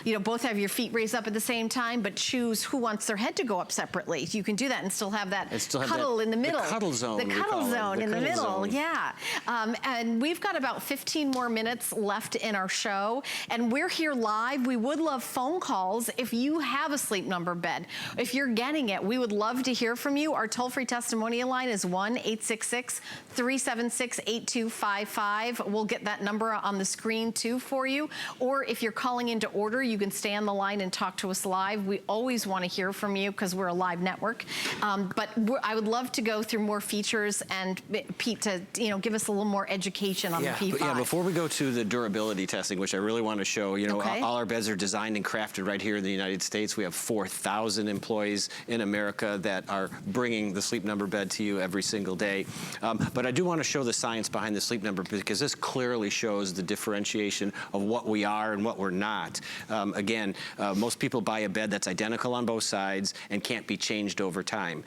know, both have your feet raised up at the same time, but choose who wants their head to go up separately. You can do that and still have that cuddle in the middle. The cuddle zone. The cuddle zone in the middle, yeah. And we've got about 15 more minutes left in our show, and we're here live. We would love phone calls if you have a Sleep Number bed. If you're getting it, we would love to hear from you. Our toll-free testimonial line is 1-866-376-8255. We'll get that number on the screen too for you. Or if you're calling in to order, you can stay on the line and talk to us live. We always want to hear from you because we're a live network. But I would love to go through more features and Pete to, you know, give us a little more education on the P5. Yeah, before we go to the durability testing, which I really want to show, you know, all our beds are designed and crafted right here in the United States. We have 4,000 employees in America that are bringing the Sleep Number bed to you every single day. But I do want to show the science behind the Sleep Number because this clearly shows the differentiation of what we are and what we're not. Again, most people buy a bed that's identical on both sides and can't be changed over time.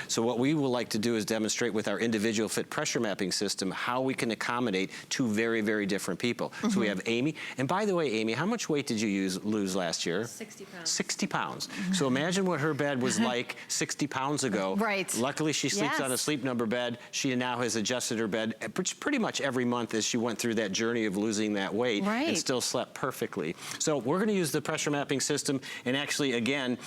So what we would like to do is demonstrate with our individual fit pressure mapping system how we can accommodate two very, very different people. So we have Amy, and by the way, Amy, how much weight did you lose last year? 60 pounds. 60 pounds. So imagine what her bed was like 60 pounds ago. Right. Luckily, she sleeps on a Sleep Number bed. She now has adjusted her bed pretty much every month as she went through that journey of losing that weight and still slept perfectly. So we're going to use the pressure mapping system and actually, again,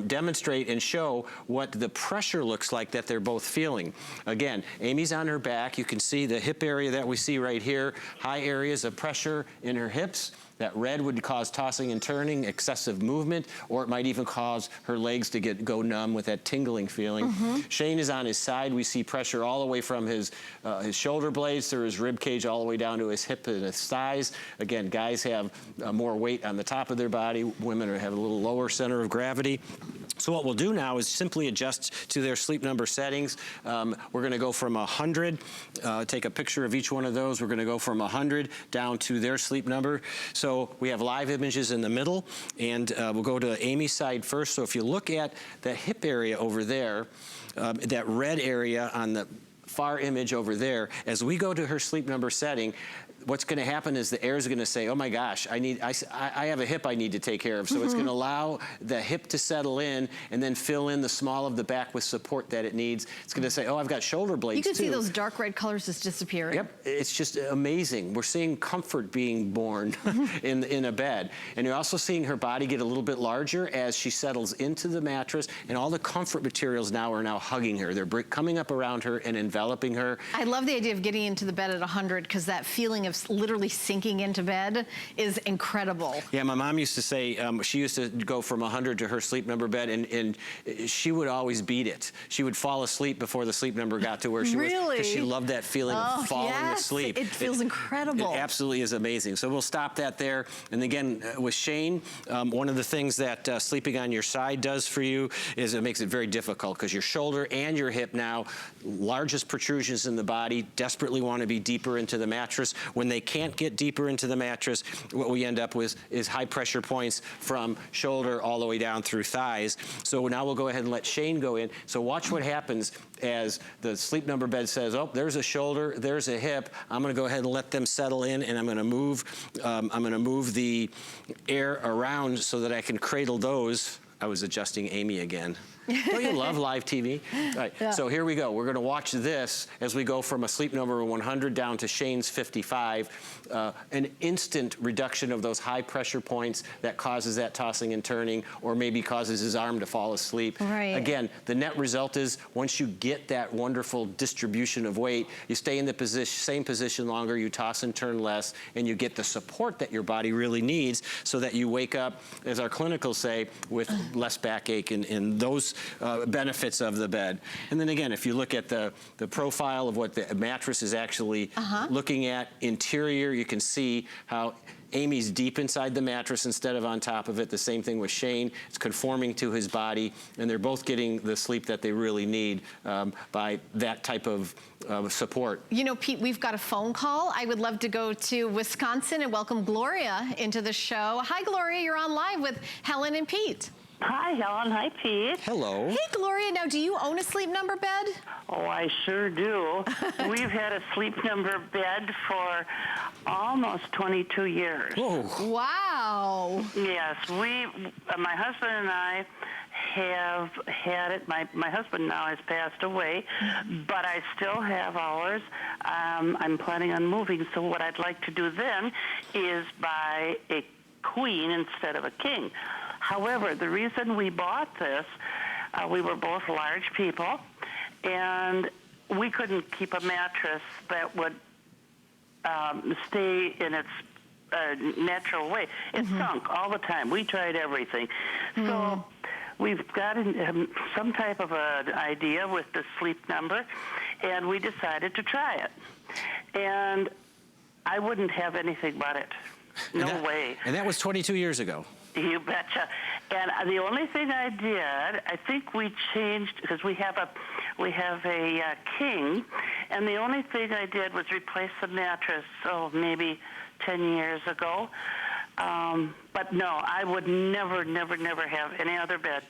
demonstrate and show what the pressure looks like that they're both feeling. Again, Amy's on her back. You can see the hip area that we see right here, high areas of pressure in her hips. That red would cause tossing and turning, excessive movement, or it might even cause her legs to go numb with that tingling feeling. Shane is on his side. We see pressure all the way from his shoulder blades through his rib cage all the way down to his hip and his thighs. Again, guys have more weight on the top of their body. Women have a little lower center of gravity. So what we'll do now is simply adjust to their sleep number settings. We're going to go from 100, take a picture of each one of those. We're going to go from 100 down to their sleep number. So we have live images in the middle, and we'll go to Amy's side first. So if you look at the hip area over there, that red area on the far image over there, as we go to her sleep number setting, what's going to happen is the air is going to say, oh my gosh, I have a hip I need to take care of. So it's going to allow the hip to settle in and then fill in the small of the back with support that it needs. It's going to say, oh, I've got shoulder blades You can too. see those dark red colors just disappearing. Yep, it's just amazing. We're seeing comfort being born in a bed. And you're also seeing her body get a little bit larger as she settles into the mattress, and all the comfort materials now are hugging her. They're coming up around her and enveloping her. I love the idea of getting into the bed at 100 because that feeling of literally sinking into bed is incredible. Yeah, my mom used to say, she used to go from 100 to her sleep number bed, and she would always beat it. She would fall asleep before the sleep number got to where she was, because she loved that feeling of falling asleep. It feels incredible. It absolutely is amazing. So we'll stop that there. And again, with Shane, one of the things that sleeping on your side does for you is it makes it very difficult, because your shoulder and your hip now, largest protrusions in the body, desperately want to be deeper into the mattress. When they can't get deeper into the mattress, what we end up with is high pressure points from shoulder all the way down through thighs. So now we'll go ahead and let Shane go in. So watch what happens as the sleep number bed says, oh, there's a shoulder, there's a hip. I'm going to go ahead and let them settle in, and I'm going to move the air around so that I can cradle those. I was adjusting Amy again. Don't you love live TV? All right, yeah. So here we go. We're going to watch this as we go from a sleep number 100 down to Shane's 55. An instant reduction of those high pressure points that causes that tossing and turning, or maybe causes his arm to fall asleep. Right. Again, the net result is once you get that wonderful distribution of weight, you stay in the same position longer, you toss and turn less, and you get the support that your body really needs so that you wake up, as our clinicals say, with less backache and those benefits of the bed. And then again, if you look at the profile of what the mattress is actually looking at, interior, you can see how Amy's deep inside the mattress instead of on top of it. The same thing with Shane. It's conforming to his body, and they're both getting the sleep that they really need by that type of support. You know, Pete, we've got a phone call. I would love to go to Wisconsin and welcome Gloria into the show. Hi, Gloria. You're on live with Helen and Pete. Hi, Helen. Hi, Pete. Hello. Hey, Gloria. Now, do you own a sleep number bed? Oh, I sure do. We've had a sleep number bed for almost 22 years. Oh. Wow. Yes, my husband and I have had it. My husband now has passed away, but I still have ours. I'm planning on moving, so what I'd like to do then is buy a queen instead of a king. However, the reason we bought this, we were both large people, and we couldn't keep a mattress that would stay in its natural way. It sunk all the time. We tried everything. So we've got some type of an idea with the sleep number, and we decided to try it. And I wouldn't have anything but it. No way. And that was 22 years ago. You betcha. And the only thing I did, I think we changed, because we have a king, and the only thing I did was replace the mattress, maybe 10 years ago. But no, I would never have any other bed.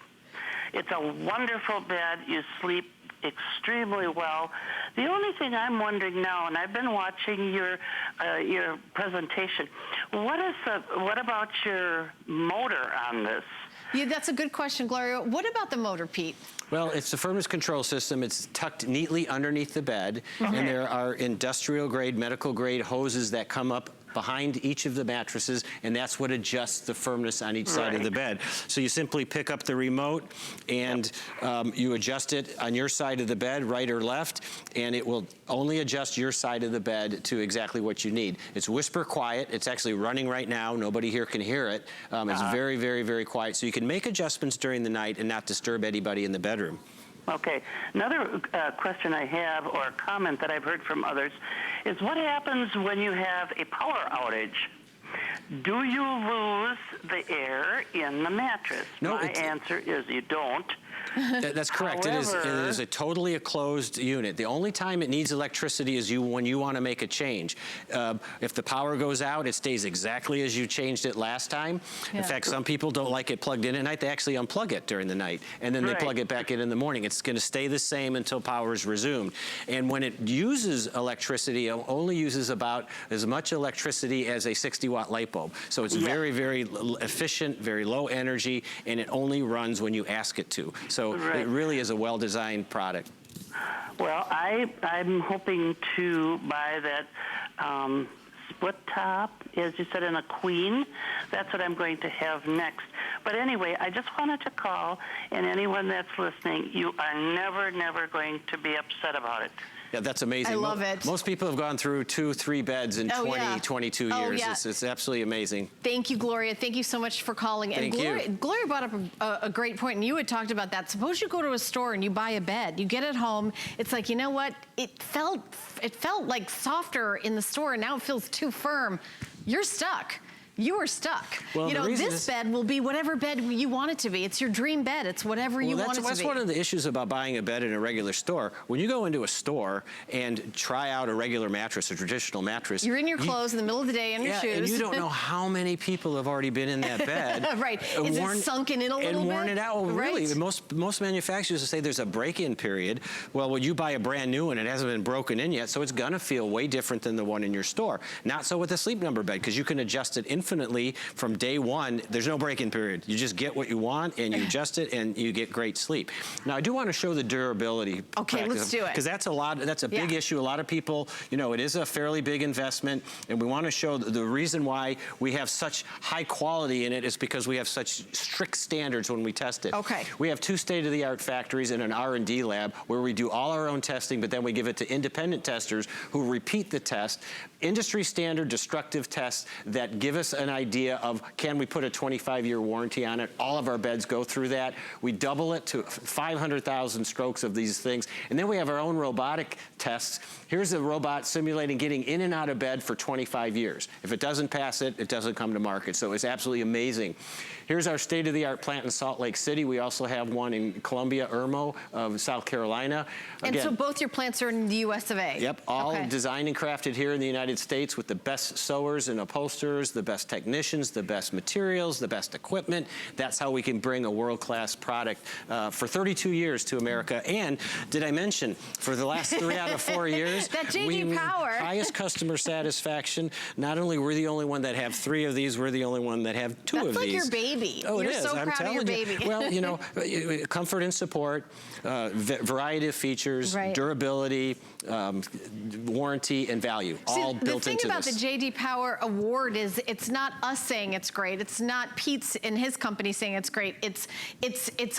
It's a wonderful bed. You sleep extremely well. The only thing I'm wondering now, and I've been watching your presentation, what about your motor on this? Yeah, that's a good question, Gloria. What about the motor, Pete? Well, it's the firmness control system. It's tucked neatly underneath the bed, and there are industrial-grade, medical-grade hoses that come up behind each of the mattresses, and that's what adjusts the firmness on each side of the bed. So you simply pick up the remote, and you adjust it on your side of the bed, right or left, and it will only adjust your side of the bed to exactly what you need. It's whisper quiet. It's actually running right now. Nobody here can hear it. It's very, very, very quiet. So you can make adjustments during the night and not disturb anybody in the bedroom. Okay. Another question I have, or a comment that I've heard from others, is what happens when you have a power outage? do you lose the air in the mattress? No, My answer is you don't. That's correct. However, it is a totally closed unit. The only time it needs electricity is when you want to make a change. If the power goes out, it stays exactly as you changed it last time. Yeah. In fact, some people don't like it plugged in at night. They actually unplug it during the night, and then they plug it back in the morning. It's going to stay the same until power is resumed. And when it uses electricity, it only uses about as much electricity as a 60-watt light bulb. So it's very, very efficient, very low energy, and it only runs when you ask it to. So it really is a well-designed product. Well, I'm hoping to buy that split top, as you said, in a queen. That's what I'm going to have next. But anyway, I just wanted to call, and anyone that's listening, you are never, never going to be upset about it. Yeah, that's amazing. I love it. Most people have gone through 2, 3 beds in 22 years. Yeah. It's absolutely amazing. Thank you, Gloria. Thank you so much for calling. Thank you. Gloria brought up a great point, and you had talked about that. Suppose you go to a store and you buy a bed. You get it home. It's like, you know what? It felt like softer in the store, and now it feels too firm. You're stuck. You are stuck. Well, you know, this bed will be whatever bed you want it to be. It's your dream bed. It's whatever you want it to be. That's one of the issues about buying a bed in a regular store. When you go into a store and try out a regular mattress, a traditional mattress, you're in your clothes in the middle of the day in your shoes. And you don't know how many people have already been in that bed. Right. Is it sunken in a little bit? And worn it out. Well, really, right. most manufacturers say there's a break-in period. Well, when you buy a brand new one, it hasn't been broken in yet, so it's going to feel way different than the one in your store. Not so with a Sleep Number bed, because you can adjust it infinitely from day one. There's no break-in period. You just get what you want, and you adjust it, and you get great sleep. Now, I do want to show the durability. Okay, let's do it. Because that's a big issue. A lot of people, you know, it is a fairly big investment, and we want to show the reason why we have such high quality in it is because we have such strict standards when we test it. Okay. We have 2 state-of-the-art factories and an R&D lab where we do all our own testing, but then we give it to independent testers who repeat the test. Industry standard destructive tests that give us an idea of, can we put a 25-year warranty on it? All of our beds go through that. We double it to 500,000 strokes of these things. And then we have our own robotic tests. Here's a robot simulating getting in and out of bed for 25 years. If it doesn't pass it, it doesn't come to market. So it's absolutely amazing. Here's our state-of-the-art plant in Salt Lake City. We also have one in Columbia, Irmo of South Carolina. And so both your plants are in the US of A? Yep, all designed and crafted here in the United States with the best sewers and upholsterers, the best technicians, the best materials, the best equipment. That's how we can bring a world-class product for 32 years to America. And did I mention, for the last 3 out of 4 years, that J.D. Power. Highest customer satisfaction. Not only we're the only one that have 3 of these, we're the only one that have 2 of these. That's like your baby. Oh, You're it is. so I'm proud telling of your baby. Well, you know, comfort and support, variety of features, durability, warranty, and value, all built into this. The thing about the J.D. Power Award is it's not us saying it's great. It's not Pete's and his company saying it's great. It's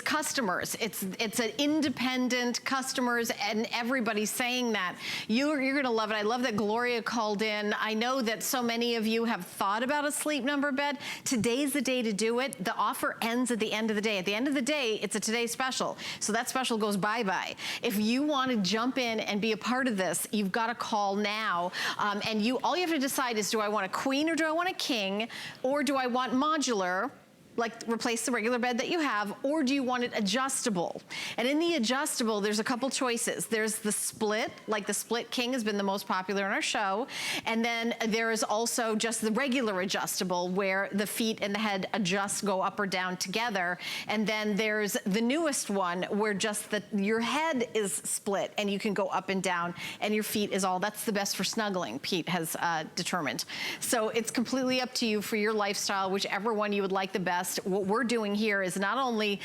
customers. It's an independent customers, and everybody saying that. You're going to love it. I love that Gloria called in. I know that so many of you have thought about a Sleep Number bed. Today's the day to do it. The offer ends at the end of the day. At the end of the day, it's a today special. So that special goes bye-bye. If you want to jump in and be a part of this, you've got to call now. And all you have to decide is, do I want a queen or do I want a king? Or do I want modular? Like replace the regular bed that you have, or do you want it adjustable? And in the adjustable, there's a couple choices. There's the split, like the split king has been the most popular in our show. And then there is also just the regular adjustable where the feet and the head go up or down together. And then there's the newest one where just your head is split and you can go up and down and your feet is all, that's the best for snuggling, Pete has determined. So it's completely up to you for your lifestyle, whichever one you would like the best. What we're doing here is not only,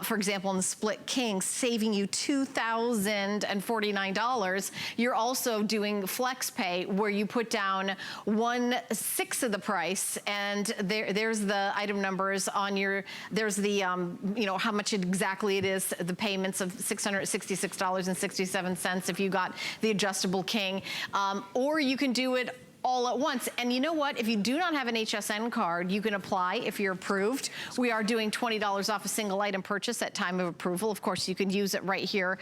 for example, in the Split King, saving you $2,049, you're also doing Flex Pay, where you put down 1/6 of the price, and there's the item numbers on there's the, you know, how much exactly it is, the payments of $666.67 if you got the adjustable King, or you can do it all at once. And you know what? If you do not have an HSN card, you can apply if you're approved. We are doing $20 off a single item purchase at time of approval. Of course, you can use it right here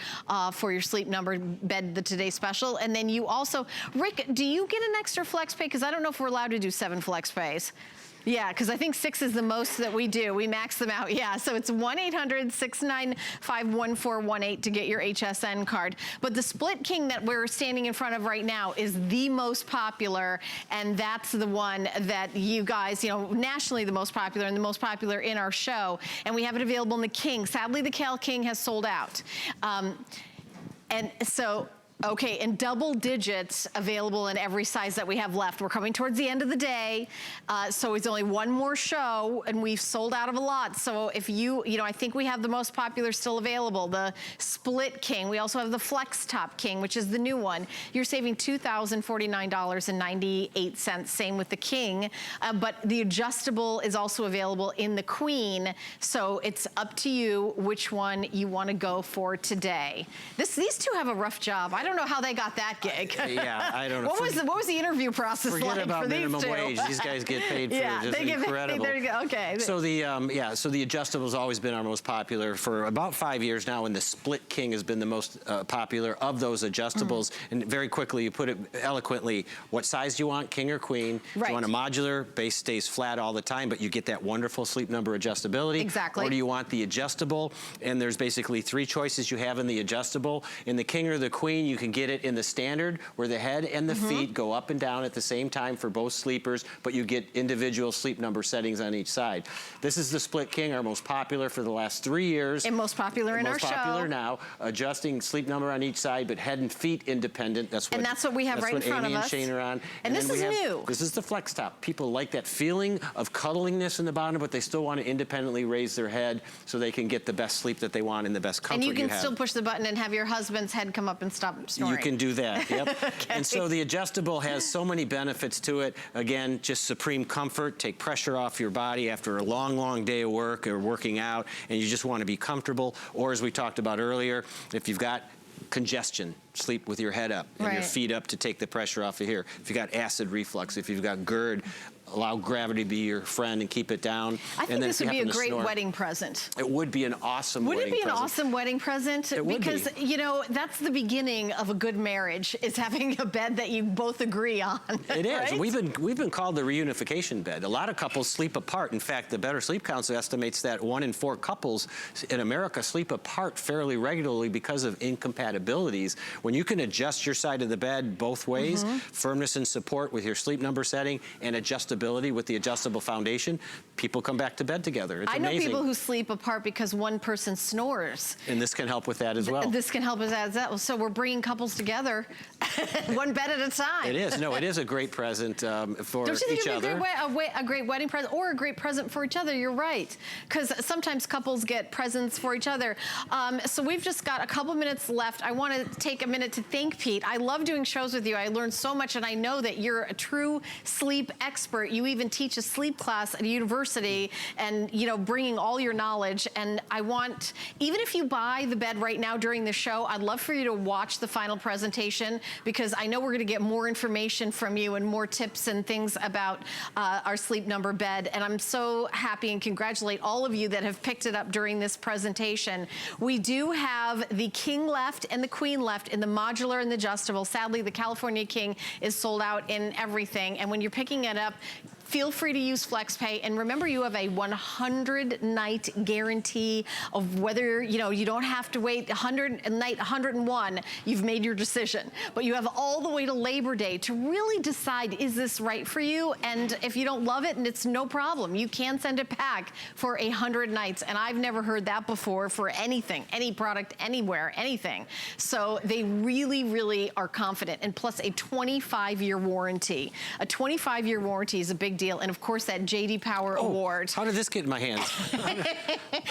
for your Sleep Number bed, the Today Special. And then you also, Rick, do you get an extra flex pay? Because I don't know if we're allowed to do 7 flex pays. Yeah, because I think 6 is the most that we do. We max them out. Yeah, so it's 1-800-695-1418 to get your HSN card. But the Split King that we're standing in front of right now is the most popular, and that's the one that you guys, you know, nationally the most popular and the most popular in our show. And we have it available in the King. Sadly, the Cal King has sold out. And so, okay, in double digits available in every size that we have left. We're coming towards the end of the day, so it's only one more show, and we've sold out of a lot. So if you know, I think we have the most popular still available, the Split King. We also have the Flex Top King, which is the new one. You're saving $2,049.98. Same with the King, but the adjustable is also available in the Queen. So it's up to you which one you want to go for today. These two have a rough job. I don't know how they got that gig. Yeah, I don't know. What was the interview process like Forget about for these minimum two? wage. These guys get paid for yeah, just they get incredible. Paid. There you go. Okay. So the so the adjustable's always been our most popular for about 5 years now, and the Split King has been the most popular of those adjustables. And very quickly, you put it eloquently, what size do you want, king or queen? Right. Do you want a modular, base stays flat all the time, but you get that wonderful Sleep Number adjustability? Exactly. Or do you want the adjustable? And there's basically 3 choices you have in the adjustable. In the king or the queen, you can get it in the standard, where the head and the feet go up and down at the same time for both sleepers, but you get individual Sleep Number settings on each side. This is the Split King, our most popular for the last 3 years. And most popular in our show. Most popular now, adjusting Sleep Number on each side, but head and feet independent. That's what we have right in front of us. Amy and Shane are on. And this is new. This is the Flex Top. People like that feeling of cuddlingness in the bottom, but they still want to independently raise their head so they can get the best sleep that they want and the best comfort you have. And you can have. still push the button and have your husband's head come up and stop snoring. You can do that, yep. Okay. And so the adjustable has so many benefits to it. Again, just supreme comfort, take pressure off your body after a long, long day of work or working out, and you just want to be comfortable. Or as we talked about earlier, if you've got congestion, sleep with your head up and your feet up to take the pressure off of here. If you've got acid reflux, if you've got GERD, allow gravity to be your friend and keep it down. I think this would be a great wedding present. It would be an awesome wedding present. Would it be an awesome wedding present? It would because, you know, that's the beginning of a good marriage, is having a bed that you both agree on. It is. Right? We've been called the reunification bed. A lot of couples sleep apart. In fact, the Better Sleep Council estimates that 1 in 4 couples in America sleep apart fairly regularly because of incompatibilities. When you can adjust your side of the bed both ways, firmness and support with your Sleep Number setting and adjustability with the adjustable foundation, people come back to bed together. It's amazing. I know people who sleep apart because one person snores. And this can help with that as well. This can help us as well. So we're bringing couples together, one bed at a time. It is. No, it is a great present for Don't you think each it'd be other. a great wedding present or a great present for each other? You're right. Because sometimes couples get presents for each other. So we've just got a couple minutes left. I want to take a minute to thank Pete. I love doing shows with you. I learned so much, and I know that you're a true sleep expert. You even teach a sleep class at a university, and, you know, bringing all your knowledge. And I want, even if you buy the bed right now during the show, I'd love for you to watch the final presentation, because I know we're going to get more information from you and more tips and things about our Sleep Number bed. And I'm so happy and congratulate all of you that have picked it up during this presentation. We do have the King left and the Queen left in the modular and the adjustable. Sadly, the California King is sold out in everything. And when you're picking it up, feel free to use FlexPay, and remember, you have a 100-night guarantee of whether, you know, you don't have to wait 100 night 101. You've made your decision, but you have all the way to Labor Day to really decide, is this right for you? And if you don't love it, and it's no problem, you can send it back for 100 nights. And I've never heard that before for anything, any product, anywhere, anything. So they really, really are confident, and plus a 25-year warranty. A 25-year warranty is a big deal. deal. And of course, that J.D. Power Award. How did this get in my hands?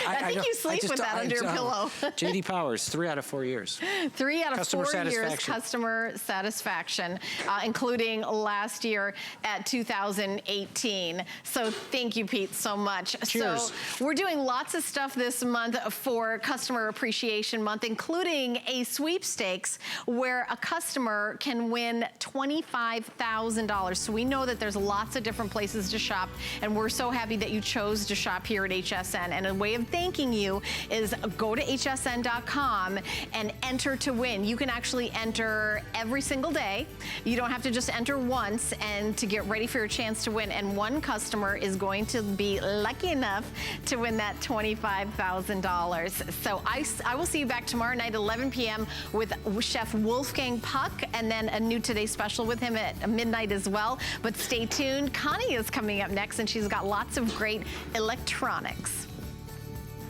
I think you sleep with that under your pillow. J.D. Powers, 3 out of 4 years. 3 out of Customer 4 years satisfaction. customer satisfaction, including last year at 2018. So thank you, Pete, so much. Cheers. So we're doing lots of stuff this month for Customer Appreciation Month, including a sweepstakes where a customer can win $25,000. So we know that there's lots of different places to shop, and we're so happy that you chose to shop here at HSN. And a way of thanking you is go to hsn.com and enter to win. You can actually enter every single day. You don't have to just enter once and to get ready for your chance to win. And one customer is going to be lucky enough to win that $25,000. So I will see you back tomorrow night at 11 p.m. with Chef Wolfgang Puck, and then a new Today Special with him at midnight as well. But stay tuned. Connie is coming up next, and she's got lots of great electronics.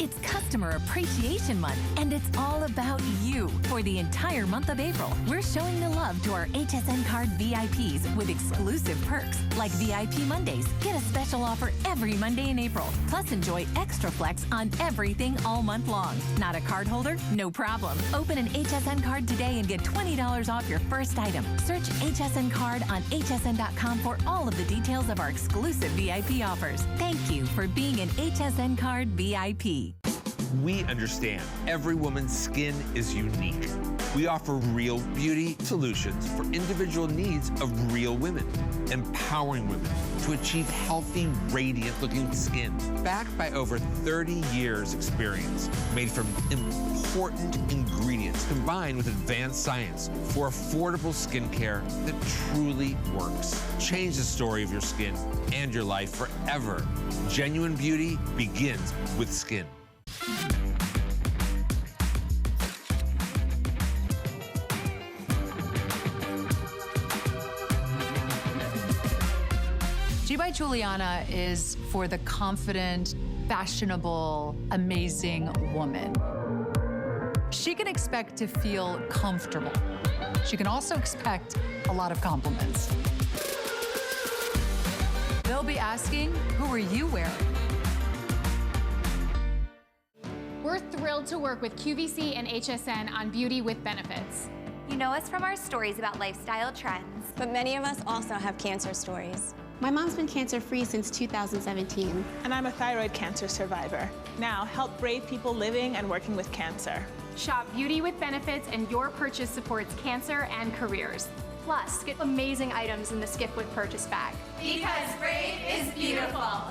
It's Customer Appreciation Month, and it's all about you. For the entire month of April, we're showing the love to our HSN Card VIPs with exclusive perks like VIP Mondays. Get a special offer every Monday in April. Plus, enjoy extra flex on everything all month long. Not a card holder? No problem. Open an HSN card today and get $20 off your first item. Search HSN Card on hsn.com for all of the details of our exclusive VIP offers. Thank you for being an HSN Card VIP. We understand every woman's skin is unique. We offer real beauty solutions for individual needs of real women, empowering women to achieve healthy, radiant-looking skin. Backed by over 30 years experience, made from important ingredients combined with advanced science for affordable skincare that truly works. Change the story of your skin and your life forever. Genuine beauty begins with skin. G by Juliana is for the confident, fashionable, amazing woman. She can expect to feel comfortable. She can also expect a lot of compliments. They'll be asking, who are you wearing? We're thrilled to work with QVC and HSN on Beauty with Benefits. You know us from our stories about lifestyle trends. But many of us also have cancer stories. My mom's been cancer-free since 2017. And I'm a thyroid cancer survivor. Now, help brave people living and working with cancer. Shop Beauty with Benefits and your purchase supports cancer and careers. Plus, get amazing items in the Skip with Purchase bag. Because brave is beautiful.